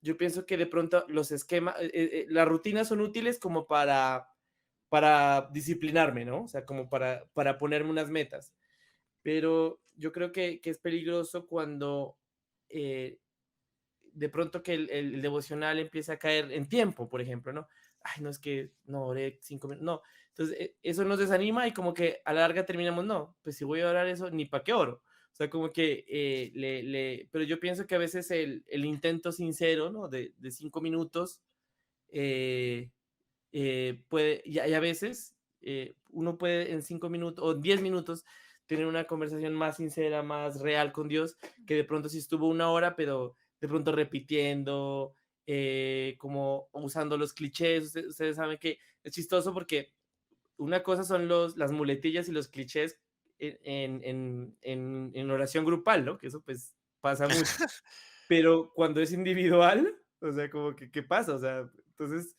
yo pienso que de pronto los esquemas, las rutinas son útiles como para disciplinarme, ¿no? O sea, como para ponerme unas metas. Pero yo creo que es peligroso cuando de pronto que el devocional empieza a caer en tiempo, por ejemplo, ¿no? Ay, no es que no oré 5 minutos, no. Entonces, eso nos desanima y como que a la larga terminamos, no, pues si voy a orar eso, ni para qué oro. O sea, como que pero yo pienso que a veces el intento sincero, ¿no? De 5 minutos puede, y a veces uno puede en 5 minutos o 10 minutos tener una conversación más sincera, más real con Dios, que de pronto si estuvo una hora, pero de pronto repitiendo, como usando los clichés. Ustedes saben que es chistoso porque una cosa son las muletillas y los clichés en oración grupal, ¿no? Que eso pues pasa mucho. Pero cuando es individual, o sea, como que, ¿qué pasa? O sea, entonces,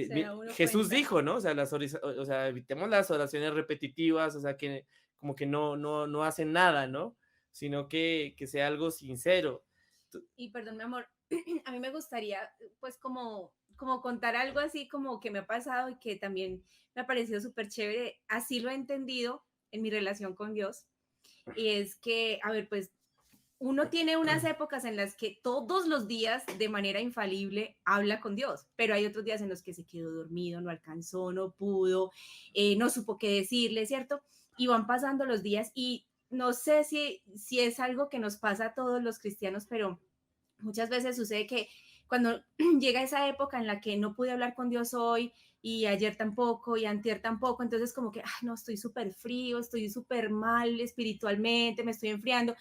Se da uno Jesús cuenta. dijo, ¿no? O sea, o sea, evitemos las oraciones repetitivas, o sea, que como que no hacen nada, ¿no? Sino que sea algo sincero. Y perdón, mi amor, a mí me gustaría, pues, como contar algo así como que me ha pasado y que también me ha parecido súper chévere. Así lo he entendido en mi relación con Dios. Y es que, a ver, pues, uno tiene unas épocas en las que todos los días, de manera infalible, habla con Dios, pero hay otros días en los que se quedó dormido, no alcanzó, no pudo, no supo qué decirle, ¿cierto? Y van pasando los días y no sé si es algo que nos pasa a todos los cristianos, pero muchas veces sucede que cuando llega esa época en la que no pude hablar con Dios hoy y ayer tampoco y antier tampoco, entonces como que, no, estoy súper frío, estoy súper mal espiritualmente, me estoy enfriando.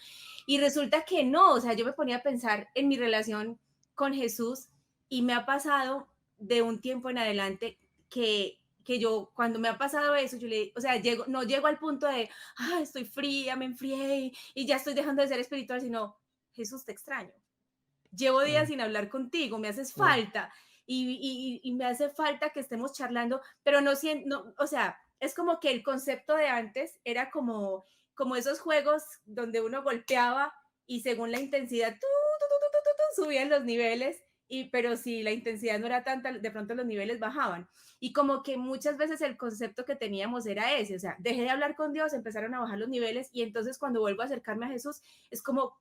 Y resulta que no, o sea, yo me ponía a pensar en mi relación con Jesús y me ha pasado de un tiempo en adelante que yo, cuando me ha pasado eso, yo le, o sea, no llego al punto de, estoy fría, me enfrié y ya estoy dejando de ser espiritual, sino, Jesús, te extraño, llevo días Mm, sin hablar contigo, me haces mm, falta y me hace falta que estemos charlando, pero no siento, no, o sea, es como que el concepto de antes era como esos juegos donde uno golpeaba y según la intensidad, subían los niveles, pero si la intensidad no era tanta, de pronto los niveles bajaban. Y como que muchas veces el concepto que teníamos era ese, o sea, dejé de hablar con Dios, empezaron a bajar los niveles y entonces cuando vuelvo a acercarme a Jesús es como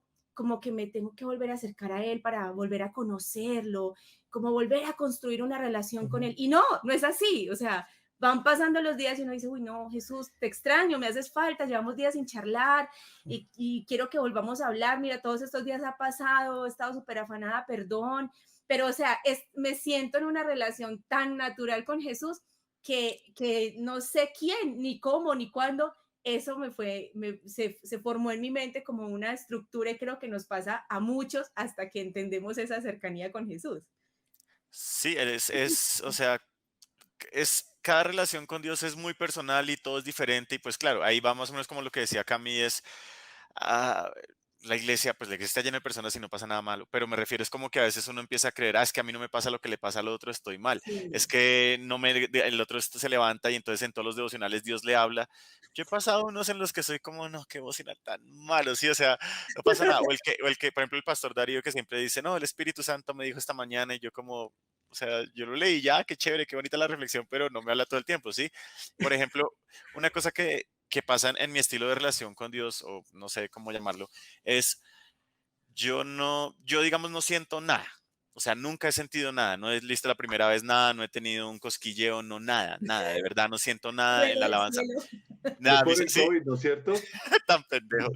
que me tengo que volver a acercar a él para volver a conocerlo, como volver a construir una relación con él. Y no, no es así. O sea, van pasando los días y uno dice, uy, no, Jesús, te extraño, me haces falta, llevamos días sin charlar y quiero que volvamos a hablar. Mira, todos estos días ha pasado, he estado súper afanada, perdón. Pero, o sea, me siento en una relación tan natural con Jesús que no sé quién, ni cómo, ni cuándo, eso se formó en mi mente como una estructura y creo que nos pasa a muchos hasta que entendemos esa cercanía con Jesús. Sí, o sea, cada relación con Dios es muy personal y todo es diferente y pues claro, ahí va más o menos como lo que decía Cami es, ah, la iglesia está llena de personas y no pasa nada malo, pero me refiero es como que a veces uno empieza a creer, es que a mí no me pasa lo que le pasa al otro, estoy mal, es Sí, que no me, el otro se levanta y entonces en todos los devocionales Dios le habla. Yo he pasado unos en los que soy como, no, qué devocional tan malo, sí, o sea, no pasa nada. O el que, por ejemplo, el pastor Darío que siempre dice, no, el Espíritu Santo me dijo esta mañana y yo como, o sea, yo lo leí ya, qué chévere, qué bonita la reflexión, pero no me habla todo el tiempo, ¿sí? Por ejemplo, una cosa que pasa en mi estilo de relación con Dios, o no sé cómo llamarlo, es yo digamos no siento nada. O sea, nunca he sentido nada, no es lista la primera vez nada, no he tenido un cosquilleo, no nada, nada, de verdad no siento nada en trueno la del alabanza. cielo. Es Nada, por el sí, COVID, ¿no es cierto? tan pendejo.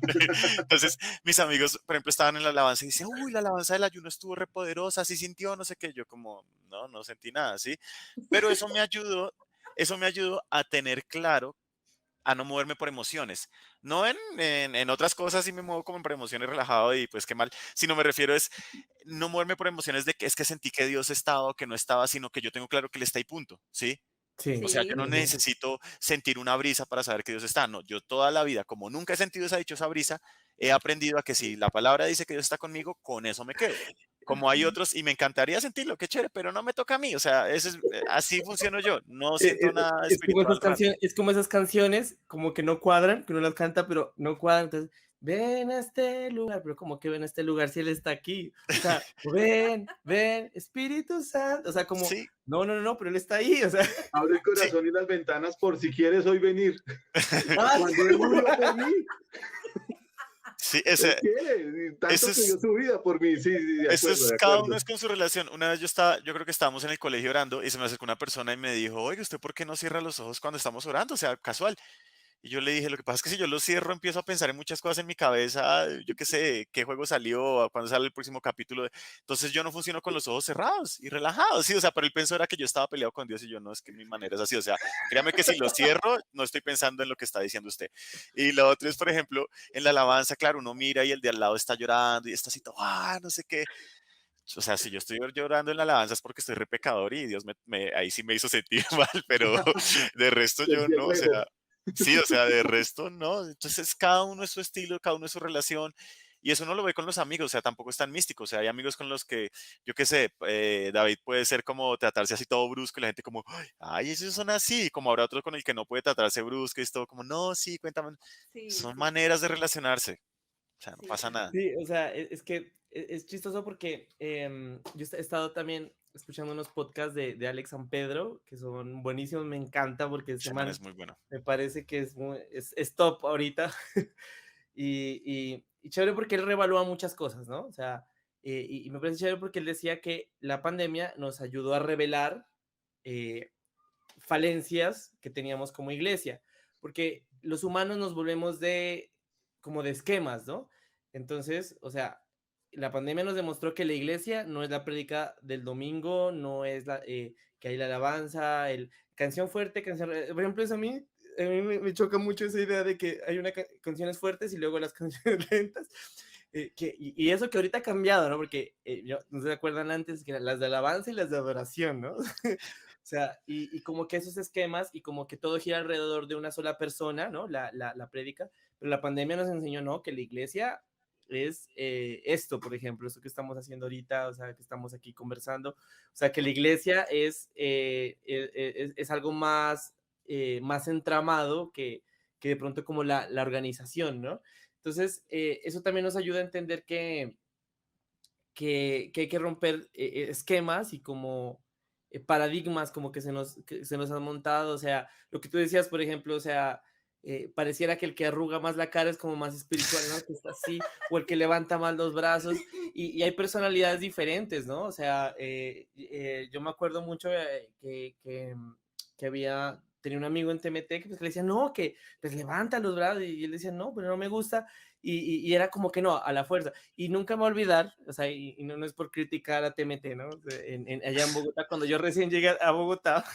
Entonces, mis amigos, por ejemplo, estaban en la alabanza y dicen, uy, la alabanza del ayuno estuvo repoderosa, sí sintió, no sé qué. Yo como, no, no sentí nada, ¿sí? Pero eso me ayudó a tener claro, a no moverme por emociones. No en otras cosas sí me muevo como por emociones relajado y pues qué mal, sino me refiero es no moverme por emociones de que es que sentí que Dios estaba o que no estaba, sino que yo tengo claro que Él está y punto, ¿sí? O sí. sea, yo no Sí, Ujú. necesito sentir una brisa para saber que Dios está. No, yo toda la vida, como nunca he sentido esa dichosa brisa, he aprendido a que si la palabra dice que Dios está conmigo, con eso me quedo. Como hay otros, y me encantaría sentirlo, qué chévere, pero no me toca a mí. O sea, así funciono yo. No siento nada Es como esas espiritual raro. canciones, como que no cuadran, que uno las canta, pero no cuadran. Entonces, ven a este lugar, pero como que ven a este lugar si él está aquí. O sea, ven, Espíritu Santo. O sea, como, Sí, no, pero él está ahí. O sea, Abre el sí, corazón y las ventanas por si quieres hoy venir. ah, Cuando Él murió por mí, sí, Él quiere, y ese tanto que dio es, su vida por mí. Sí, sí, de eso acuerdo, es, de cada uno acuerdo. es con su relación. Una vez yo creo que estábamos en el colegio orando y se me acercó una persona y me dijo, oye, ¿usted por qué no cierra los ojos cuando estamos orando? O sea, casual. Y yo le dije, lo que pasa es que si yo lo cierro, empiezo a pensar en muchas cosas en mi cabeza, yo qué sé, qué juego salió, cuándo sale el próximo capítulo. Entonces yo no funciono con los ojos cerrados y relajados, sí, o sea, pero él pensó era que yo estaba peleado con Dios y yo no, es que mi manera es así, o sea, créame que si lo cierro, no estoy pensando en lo que está diciendo usted. Y lo otro es, por ejemplo, en la alabanza, claro, uno mira y el de al lado está llorando y está así todo, no sé qué. O sea, si yo estoy llorando en la alabanza es porque estoy re pecador y Dios ahí sí me hizo sentir mal, pero de resto yo Sentí el no, o juego. sea, sí, o sea, de resto no. Entonces cada uno es su estilo, cada uno es su relación Y eso uno lo ve con los amigos, o sea, tampoco es tan místico. O sea, hay amigos con los que, yo qué sé, David puede ser como tratarse así todo brusco y la gente como, ay, ellos son así. Como habrá otro con el que no puede tratarse brusco y es todo como, no, sí, cuéntame. Sí, Son sí, maneras de relacionarse. O sea, no sí, pasa nada. Sí, o sea, es que es chistoso porque yo he estado también escuchando unos podcasts de Alex San Pedro que son buenísimos, me encanta porque ese Ese man es man muy bueno. me parece que es top ahorita y chévere porque él revalúa muchas cosas, ¿no? O sea, y me parece chévere porque él decía que la pandemia nos ayudó a revelar eh, falencias que teníamos como iglesia, porque los humanos nos volvemos como de esquemas, ¿no? Entonces, o sea, la pandemia nos demostró que la iglesia no es la prédica del domingo, no es que hay la alabanza, canción fuerte, por ejemplo, eso a mí me choca mucho esa idea de que hay canciones fuertes y luego las canciones lentas. Y eso que ahorita ha cambiado, ¿no? Porque no se acuerdan antes que eran las de alabanza y las de adoración, ¿no? O sea, y como que esos esquemas y como que todo gira alrededor de una sola persona, ¿no? La prédica. Pero la pandemia nos enseñó, ¿no? Que la iglesia es esto, por ejemplo, esto que estamos haciendo ahorita, o sea, que estamos aquí conversando. O sea, que la iglesia es algo más entramado que de pronto como la organización, ¿no? Entonces, eso también nos ayuda a entender que hay que romper esquemas y como paradigmas como que se nos han montado, o sea, lo que tú decías, por ejemplo, o sea, pareciera que el que arruga más la cara es como más espiritual, ¿no? Que está así, o el que levanta más los brazos, y hay personalidades diferentes, ¿no? O sea, yo me acuerdo mucho que tenía un amigo en TMT que, pues, que le decía, no, que pues levanta los brazos, y él decía, no, pero no me gusta, y era como que no, a la fuerza. Y nunca me voy a olvidar, o sea, y no es por criticar a TMT, ¿no? O sea, allá en Bogotá, cuando yo recién llegué a Bogotá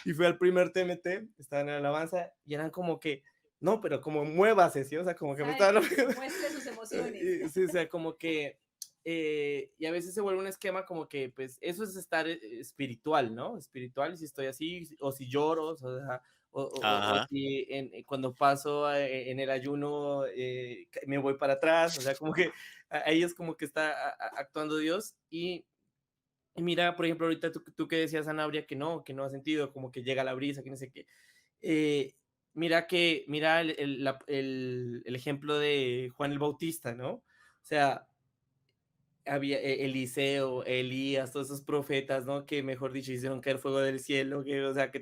y fui al primer TMT, estaban en alabanza y eran como que, no, pero como muévase, ¿sí? O sea, como que me estaban... muestre sus emociones. Sí, o sea, como que... y a veces se vuelve un esquema como que, pues, eso es estar espiritual, ¿no? Espiritual, y si estoy así, o si lloro, o sea, o Ajá. si cuando paso en el ayuno me voy para atrás, o sea, como que ahí es como que está actuando Dios y mira, por ejemplo, ahorita tú que decías, Anabria, que no ha sentido, como que llega la brisa, que no sé qué. Eh, mira el ejemplo de Juan el Bautista, ¿no? O sea, había Eliseo, Elías, todos esos profetas, ¿no? Que mejor dicho, hicieron caer fuego del cielo, que, o sea,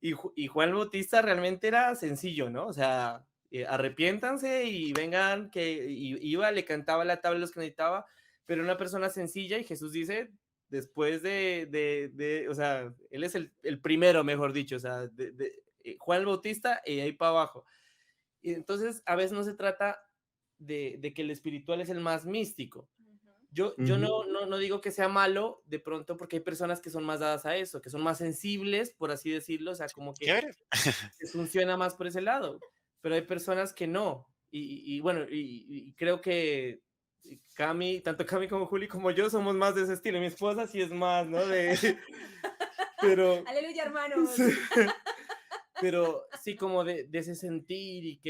y Juan el Bautista realmente era sencillo, ¿no? O sea, arrepiéntanse y vengan, iba, le cantaba la tabla a los que necesitaba, pero una persona sencilla, y Jesús dice, después o sea, él es el primero, mejor dicho, o sea, Juan el Bautista y ahí para abajo. Y entonces, a veces no se trata de que el espiritual es el más místico. Yo Ujú. no digo que sea malo de pronto porque hay personas que son más dadas a eso, que son más sensibles, por así decirlo, o sea, como que Chévere. funciona más por ese lado, pero hay personas que no. Y bueno, y creo que Cami, tanto Cami como Juli como yo somos más de ese estilo. Mi esposa sí es más, ¿no? Pero, Aleluya, hermanos. pero sí como de ese sentir y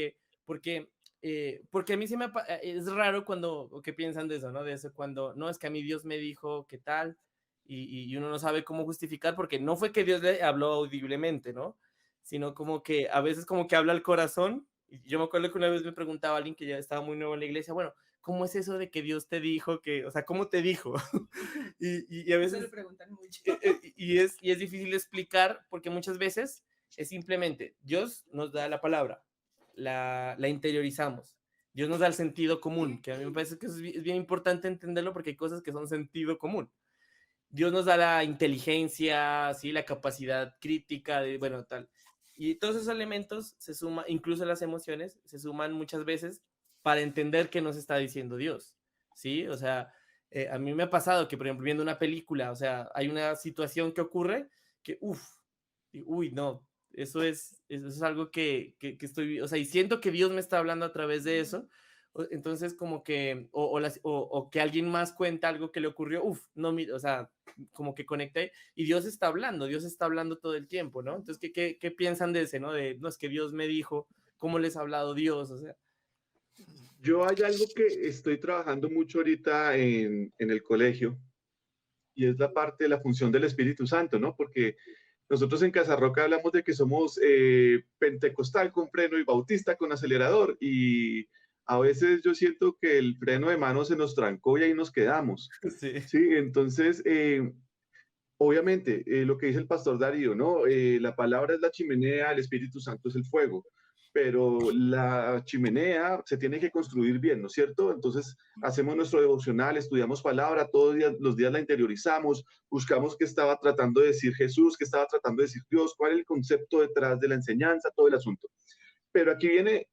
porque a mí sí es raro cuando, que piensan de eso, ¿no? De eso cuando, no, es que a mí Dios me dijo qué tal, y uno no sabe cómo justificar, porque no fue que Dios le habló audiblemente, ¿no? Sino como que a veces como que habla al corazón. Y yo me acuerdo que una vez me preguntaba a alguien que ya estaba muy nuevo en la iglesia, bueno, ¿cómo es eso de que Dios te dijo o sea, cómo te dijo? y a Se veces, lo preguntan mucho. y es difícil explicar porque muchas veces es simplemente, Dios nos da la palabra, la interiorizamos. Dios nos da el sentido común, que a mí me parece que eso es bien importante entenderlo porque hay cosas que son sentido común. Dios nos da la inteligencia, ¿sí? La capacidad crítica, bueno, tal. Y todos esos elementos se suman, incluso las emociones, se suman muchas veces para entender qué nos está diciendo Dios, ¿sí? O sea, a mí me ha pasado que, por ejemplo, viendo una película, o sea, hay una situación que ocurre que, uy, no, eso es algo que estoy, o sea, y siento que Dios me está hablando a través de eso. Entonces, como que, o que alguien más cuenta algo que le ocurrió, no, o sea, como que conecté, y Dios está hablando todo el tiempo, ¿no? Entonces, ¿qué piensan de ese, no? No, es que Dios me dijo, ¿cómo les ha hablado Dios? O sea. Yo hay algo que estoy trabajando mucho ahorita en el colegio y es la parte de la función del Espíritu Santo, ¿no? Porque nosotros en Casa Roca hablamos de que somos pentecostal con freno y bautista con acelerador y a veces yo siento que el freno de mano se nos trancó y ahí nos quedamos, Sí. ¿sí? Entonces, obviamente, lo que dice el pastor Darío, ¿no? La palabra es la chimenea, el Espíritu Santo es el fuego, pero la chimenea se tiene que construir bien, ¿no es cierto? Entonces, hacemos nuestro devocional, estudiamos palabra, todos los días la interiorizamos, buscamos qué estaba tratando de decir Jesús, qué estaba tratando de decir Dios, cuál es el concepto detrás de la enseñanza, todo el asunto. Pero aquí viene,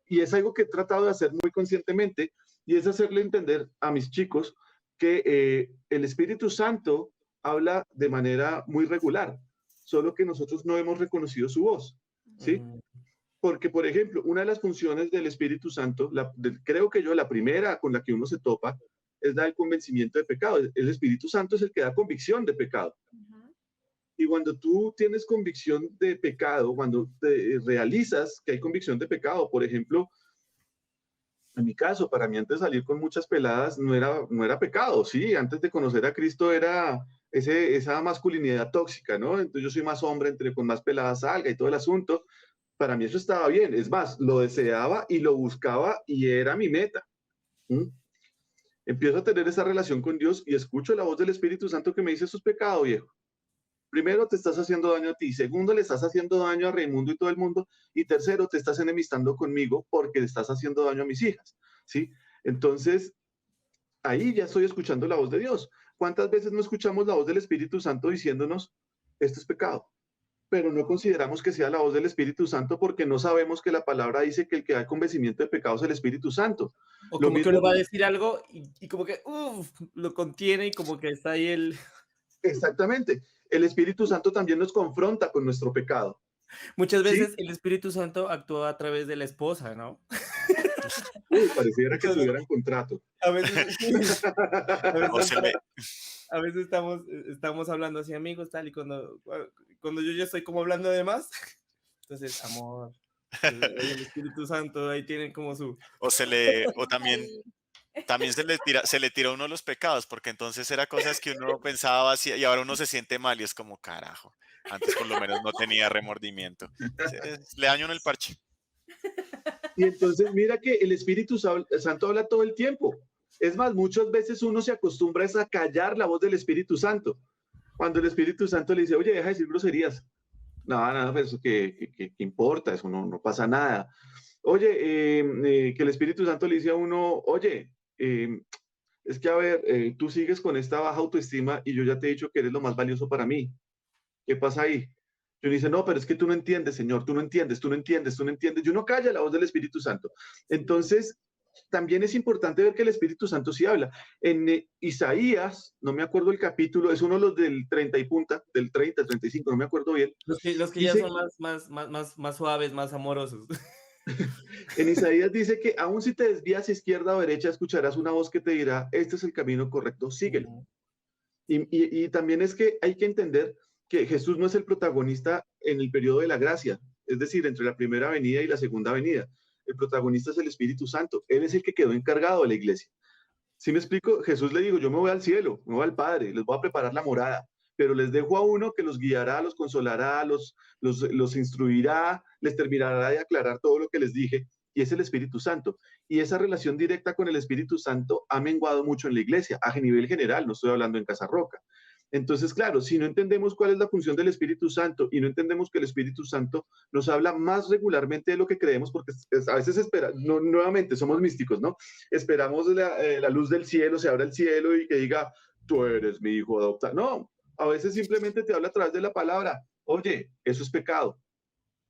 y es algo que he tratado de hacer muy conscientemente, y es hacerle entender a mis chicos que el Espíritu Santo habla de manera muy regular, solo que nosotros no hemos reconocido su voz, ¿sí? Porque, por ejemplo, una de las funciones del Espíritu Santo, creo que yo la primera con la que uno se topa, es la del convencimiento de pecado. El Espíritu Santo es el que da convicción de pecado. Y cuando tú tienes convicción de pecado, cuando te realizas que hay convicción de pecado, por ejemplo, en mi caso, para mí antes de salir con muchas peladas no era pecado, ¿sí? Antes de conocer a Cristo era esa masculinidad tóxica, ¿no? Entonces yo soy más hombre, entre con más peladas salga y todo el asunto. Para mí eso estaba bien. Es más, lo deseaba y lo buscaba y era mi meta. ¿Mm? Empiezo a tener esa relación con Dios y escucho la voz del Espíritu Santo que me dice, eso es pecado, viejo. Primero, te estás haciendo daño a ti. Segundo, le estás haciendo daño a Raimundo y todo el mundo. Y tercero, te estás enemistando conmigo porque le estás haciendo daño a mis hijas. ¿Sí? Entonces, ahí ya estoy escuchando la voz de Dios. ¿Cuántas veces no escuchamos la voz del Espíritu Santo diciéndonos, esto es pecado? Pero no consideramos que sea la voz del Espíritu Santo porque no sabemos que la palabra dice que el que da convencimiento de pecado es el Espíritu Santo. O Lo como que mismo, uno va a decir algo y como que lo contiene y como que está ahí el... exactamente. El Espíritu Santo también nos confronta con nuestro pecado. Muchas ¿Sí? veces el Espíritu Santo actúa a través de la esposa, ¿no? Pareciera que Muchas veces, tuvieran contrato. a veces, a O veces, se le, a veces estamos hablando así amigos, tal, y cuando yo ya estoy como hablando de más, entonces, amor, el Espíritu Santo ahí tiene como su... o también se le tira a uno los pecados, porque entonces era cosas que uno pensaba así, y ahora uno se siente mal y es como, carajo, antes por lo menos no tenía remordimiento. Le daño en el parche. Y entonces mira que el Espíritu Santo habla todo el tiempo. Es más, muchas veces uno se acostumbra a callar la voz del Espíritu Santo. Cuando el Espíritu Santo le dice, oye, deja de decir groserías. No, pero eso que importa, eso no pasa nada. Oye, que el Espíritu Santo le dice a uno, oye, es que a ver, tú sigues con esta baja autoestima y yo ya te he dicho que eres lo más valioso para mí. ¿Qué pasa ahí? Yo dice, no, pero es que tú no entiendes, Señor, tú no entiendes, tú no entiendes, tú no entiendes. Y uno calla la voz del Espíritu Santo. Entonces, también es importante ver que el Espíritu Santo sí habla. En Isaías, no me acuerdo el capítulo, es uno de los del 30 y punta, del 30, 35, no me acuerdo bien. Los que ya Dice, son más suaves, más amorosos. en Isaías dice que aun si te desvías izquierda o derecha, escucharás una voz que te dirá, este es el camino correcto, síguelo. Y también es que hay que entender que Jesús no es el protagonista en el periodo de la gracia, es decir, entre la primera venida y la segunda venida. El protagonista es el Espíritu Santo. Él es el que quedó encargado de la iglesia. ¿Sí me explico? Jesús le dijo, yo me voy al cielo, me voy al Padre, les voy a preparar la morada, pero les dejo a uno que los guiará, los consolará, los instruirá, les terminará de aclarar todo lo que les dije, y es el Espíritu Santo. Y esa relación directa con el Espíritu Santo ha menguado mucho en la iglesia, a nivel general, no estoy hablando en Casa Roca. Entonces, claro, si no entendemos cuál es la función del Espíritu Santo y no entendemos que el Espíritu Santo nos habla más regularmente de lo que creemos, porque a veces nuevamente somos místicos, ¿no? Esperamos la luz del cielo, se abra el cielo y que diga, tú eres mi hijo adoptado. No, a veces simplemente te habla a través de la palabra, oye, eso es pecado.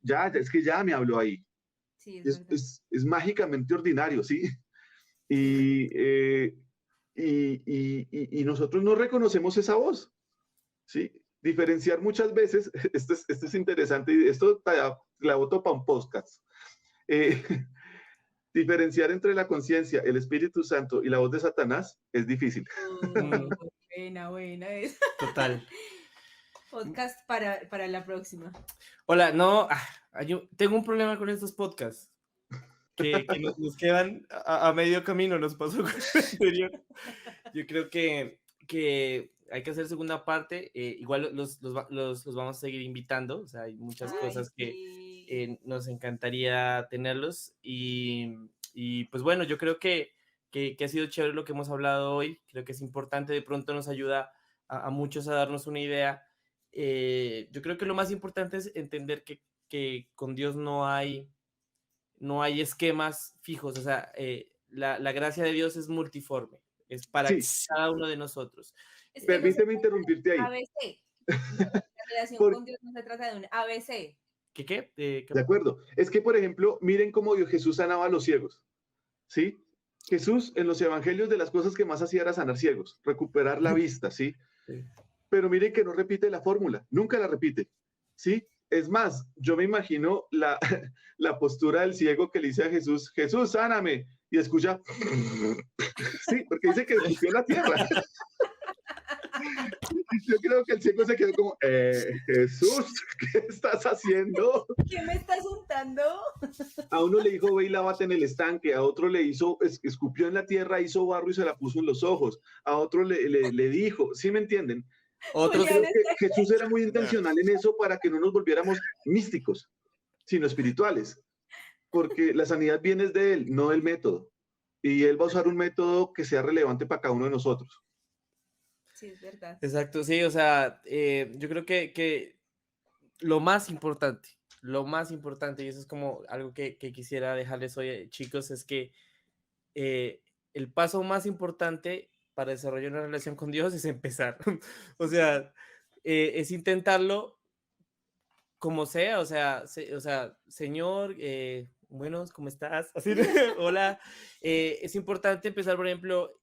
Ya, es que ya me habló ahí. Sí, Es mágicamente ordinario, ¿sí? Y, y nosotros no reconocemos esa voz, ¿sí? Diferenciar muchas veces, esto es interesante, y esto la voto para un podcast. Eh, diferenciar entre la conciencia, el Espíritu Santo y la voz de Satanás es difícil. Buena. Total. Podcast para la próxima. Hola, no, tengo un problema con estos podcasts. que nos quedan a medio camino, nos pasó con el anterior. Yo creo que hay que hacer segunda parte. Igual los vamos a seguir invitando. O sea, hay muchas Ay, cosas que sí. nos encantaría tenerlos. Y pues bueno, yo creo que ha sido chévere lo que hemos hablado hoy. Creo que es importante, de pronto nos ayuda a muchos a darnos una idea. Yo creo que lo más importante es entender que con Dios no hay esquemas fijos. O sea, la gracia de Dios es multiforme, es para Sí, cada uno de nosotros. Es que no se permíteme trata interrumpirte de ahí. ABC. La relación Por- con Dios no se trata de un ABC. ¿Qué? de acuerdo. Es que, por ejemplo, miren cómo Dios Jesús sanaba a los ciegos. ¿Sí? Jesús en los evangelios de las cosas que más hacía era sanar ciegos, recuperar la vista, ¿sí? Sí. Pero miren que no repite la fórmula, nunca la repite, ¿sí? Es más, yo me imagino la postura del ciego que le dice a Jesús, Jesús, sáname, y escucha, sí, porque dice que escupió en la tierra. Yo creo que el ciego se quedó como, Jesús, ¿qué estás haciendo? ¿Qué me estás untando? A uno le dijo, ve y lávate en el estanque, a otro le hizo, escupió en la tierra, hizo barro y se la puso en los ojos, a otro le dijo, ¿sí me entienden? Yo Otros, Julián creo está que Jesús era muy intencional en eso para que no nos volviéramos místicos, sino espirituales, porque la sanidad viene de él, no del método. Y él va a usar un método que sea relevante para cada uno de nosotros. Sí, es verdad. exacto, sí, o sea, yo creo que lo más importante, y eso es como algo que quisiera dejarles hoy, chicos, es que el paso más importante para desarrollar una relación con Dios es empezar. O sea, es intentarlo como sea, o sea, Señor, buenos, ¿cómo estás? Así de, hola. Es importante empezar, por ejemplo,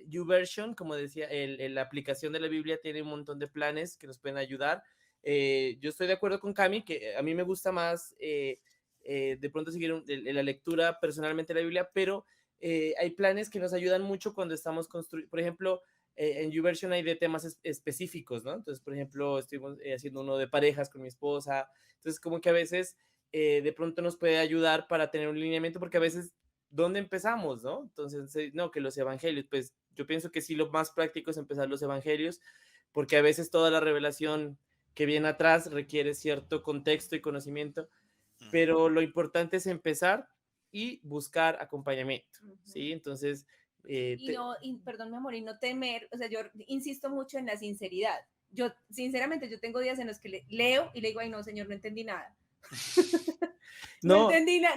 YouVersion, como decía, la aplicación de la Biblia tiene un montón de planes que nos pueden ayudar. Yo estoy de acuerdo con Cami, que a mí me gusta más de pronto seguir la lectura personalmente de la Biblia, pero hay planes que nos ayudan mucho cuando estamos construyendo, por ejemplo, en YouVersion hay de temas específicos, ¿no? Entonces, por ejemplo, estuvimos haciendo uno de parejas con mi esposa. Entonces, como que a veces de pronto nos puede ayudar para tener un lineamiento, porque a veces, ¿dónde empezamos, no? Entonces, no, que los evangelios, pues yo pienso que sí, lo más práctico es empezar los evangelios, porque a veces toda la revelación que viene atrás requiere cierto contexto y conocimiento, pero lo importante es empezar y buscar acompañamiento, ¿sí? Entonces, Perdón, mi amor, y no temer, o sea, yo insisto mucho en la sinceridad. Yo, sinceramente, yo tengo días en los que leo y le digo, ay, no, señor, no entendí nada. no, No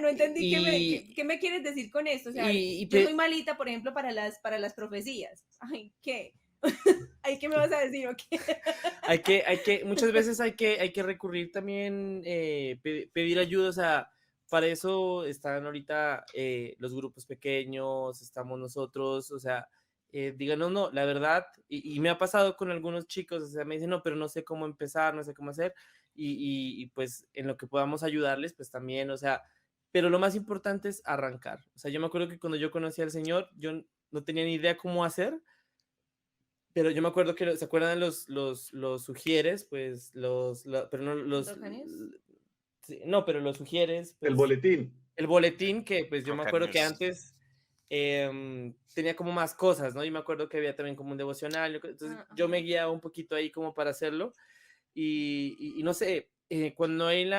entendí y, qué me quieres decir con esto. O sea, y, yo soy malita, por ejemplo, para las profecías. Ay, ¿qué? Ay, ¿qué me vas a decir? ¿O qué? muchas veces hay que recurrir también, pedir ayuda, o sea, para eso están ahorita los grupos pequeños, estamos nosotros, o sea, díganos, no, la verdad, y me ha pasado con algunos chicos, o sea, me dicen, no, pero no sé cómo empezar, no sé cómo hacer, y pues en lo que podamos ayudarles, pues también, o sea, pero lo más importante es arrancar, o sea, yo me acuerdo que cuando yo conocí al Señor, yo no tenía ni idea cómo hacer, pero yo me acuerdo que, ¿se acuerdan los sugieres? Pues pero no los, sí, no, pero los sugieres, El pues boletín. el boletín que pues yo me Coca acuerdo que News. antes tenía como más cosas, ¿no? Yo me acuerdo que había también como un devocional, entonces yo me guiaba un poquito ahí como para hacerlo y no sé, cuando hay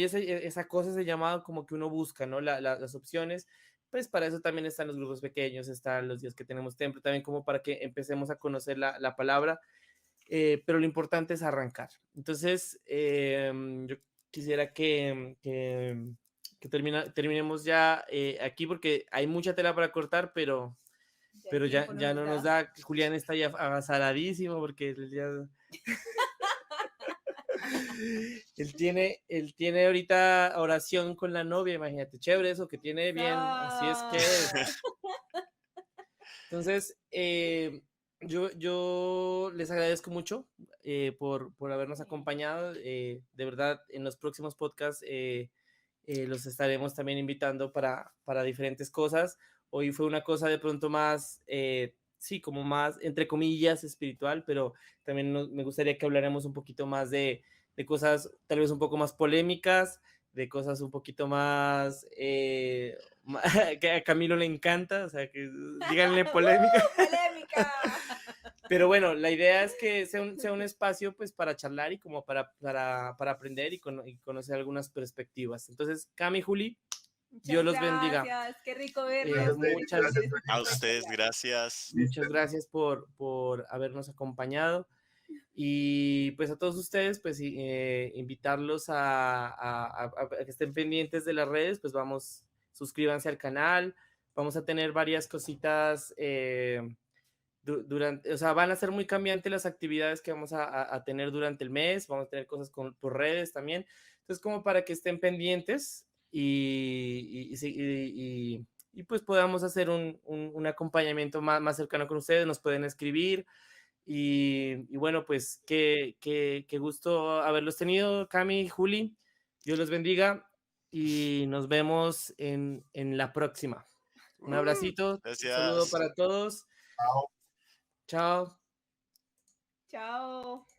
esa cosa, ese llamado como que uno busca, ¿no? Las opciones, pues para eso también están los grupos pequeños, están los días que tenemos templo, también como para que empecemos a conocer la palabra, pero lo importante es arrancar. Entonces, yo quisiera que terminemos ya aquí porque hay mucha tela para cortar, pero ya no nos da. Julián está ya avasaladísimo porque él tiene ahorita oración con la novia, imagínate, chévere eso que tiene bien, así es que entonces yo les agradezco mucho por habernos acompañado, de verdad en los próximos podcasts los estaremos también invitando para diferentes cosas. Hoy fue una cosa de pronto más, sí, como más, entre comillas, espiritual, pero también me gustaría que habláramos un poquito más de cosas tal vez un poco más polémicas, de cosas un poquito más que a Camilo le encanta, o sea, que díganle polémica. ¡Polémica! Pero bueno, la idea es que sea un espacio pues para charlar y como para aprender y conocer algunas perspectivas. Entonces, Cami, Juli, Dios los bendiga. Gracias, qué rico verlos. Muchas A ustedes, gracias. Muchas gracias por habernos acompañado. Y pues a todos ustedes, pues invitarlos a que estén pendientes de las redes, pues suscríbanse al canal. Vamos a tener varias cositas durante, o sea, van a ser muy cambiantes las actividades que vamos a tener durante el mes. Vamos a tener cosas por redes también. Entonces, como para que estén pendientes y pues podamos hacer un acompañamiento más cercano con ustedes. Nos pueden escribir. Y bueno, pues qué gusto haberlos tenido, Cami, Juli. Dios los bendiga y nos vemos en la próxima. Un abracito, un saludo Gracias. para todos. Chao. Chao.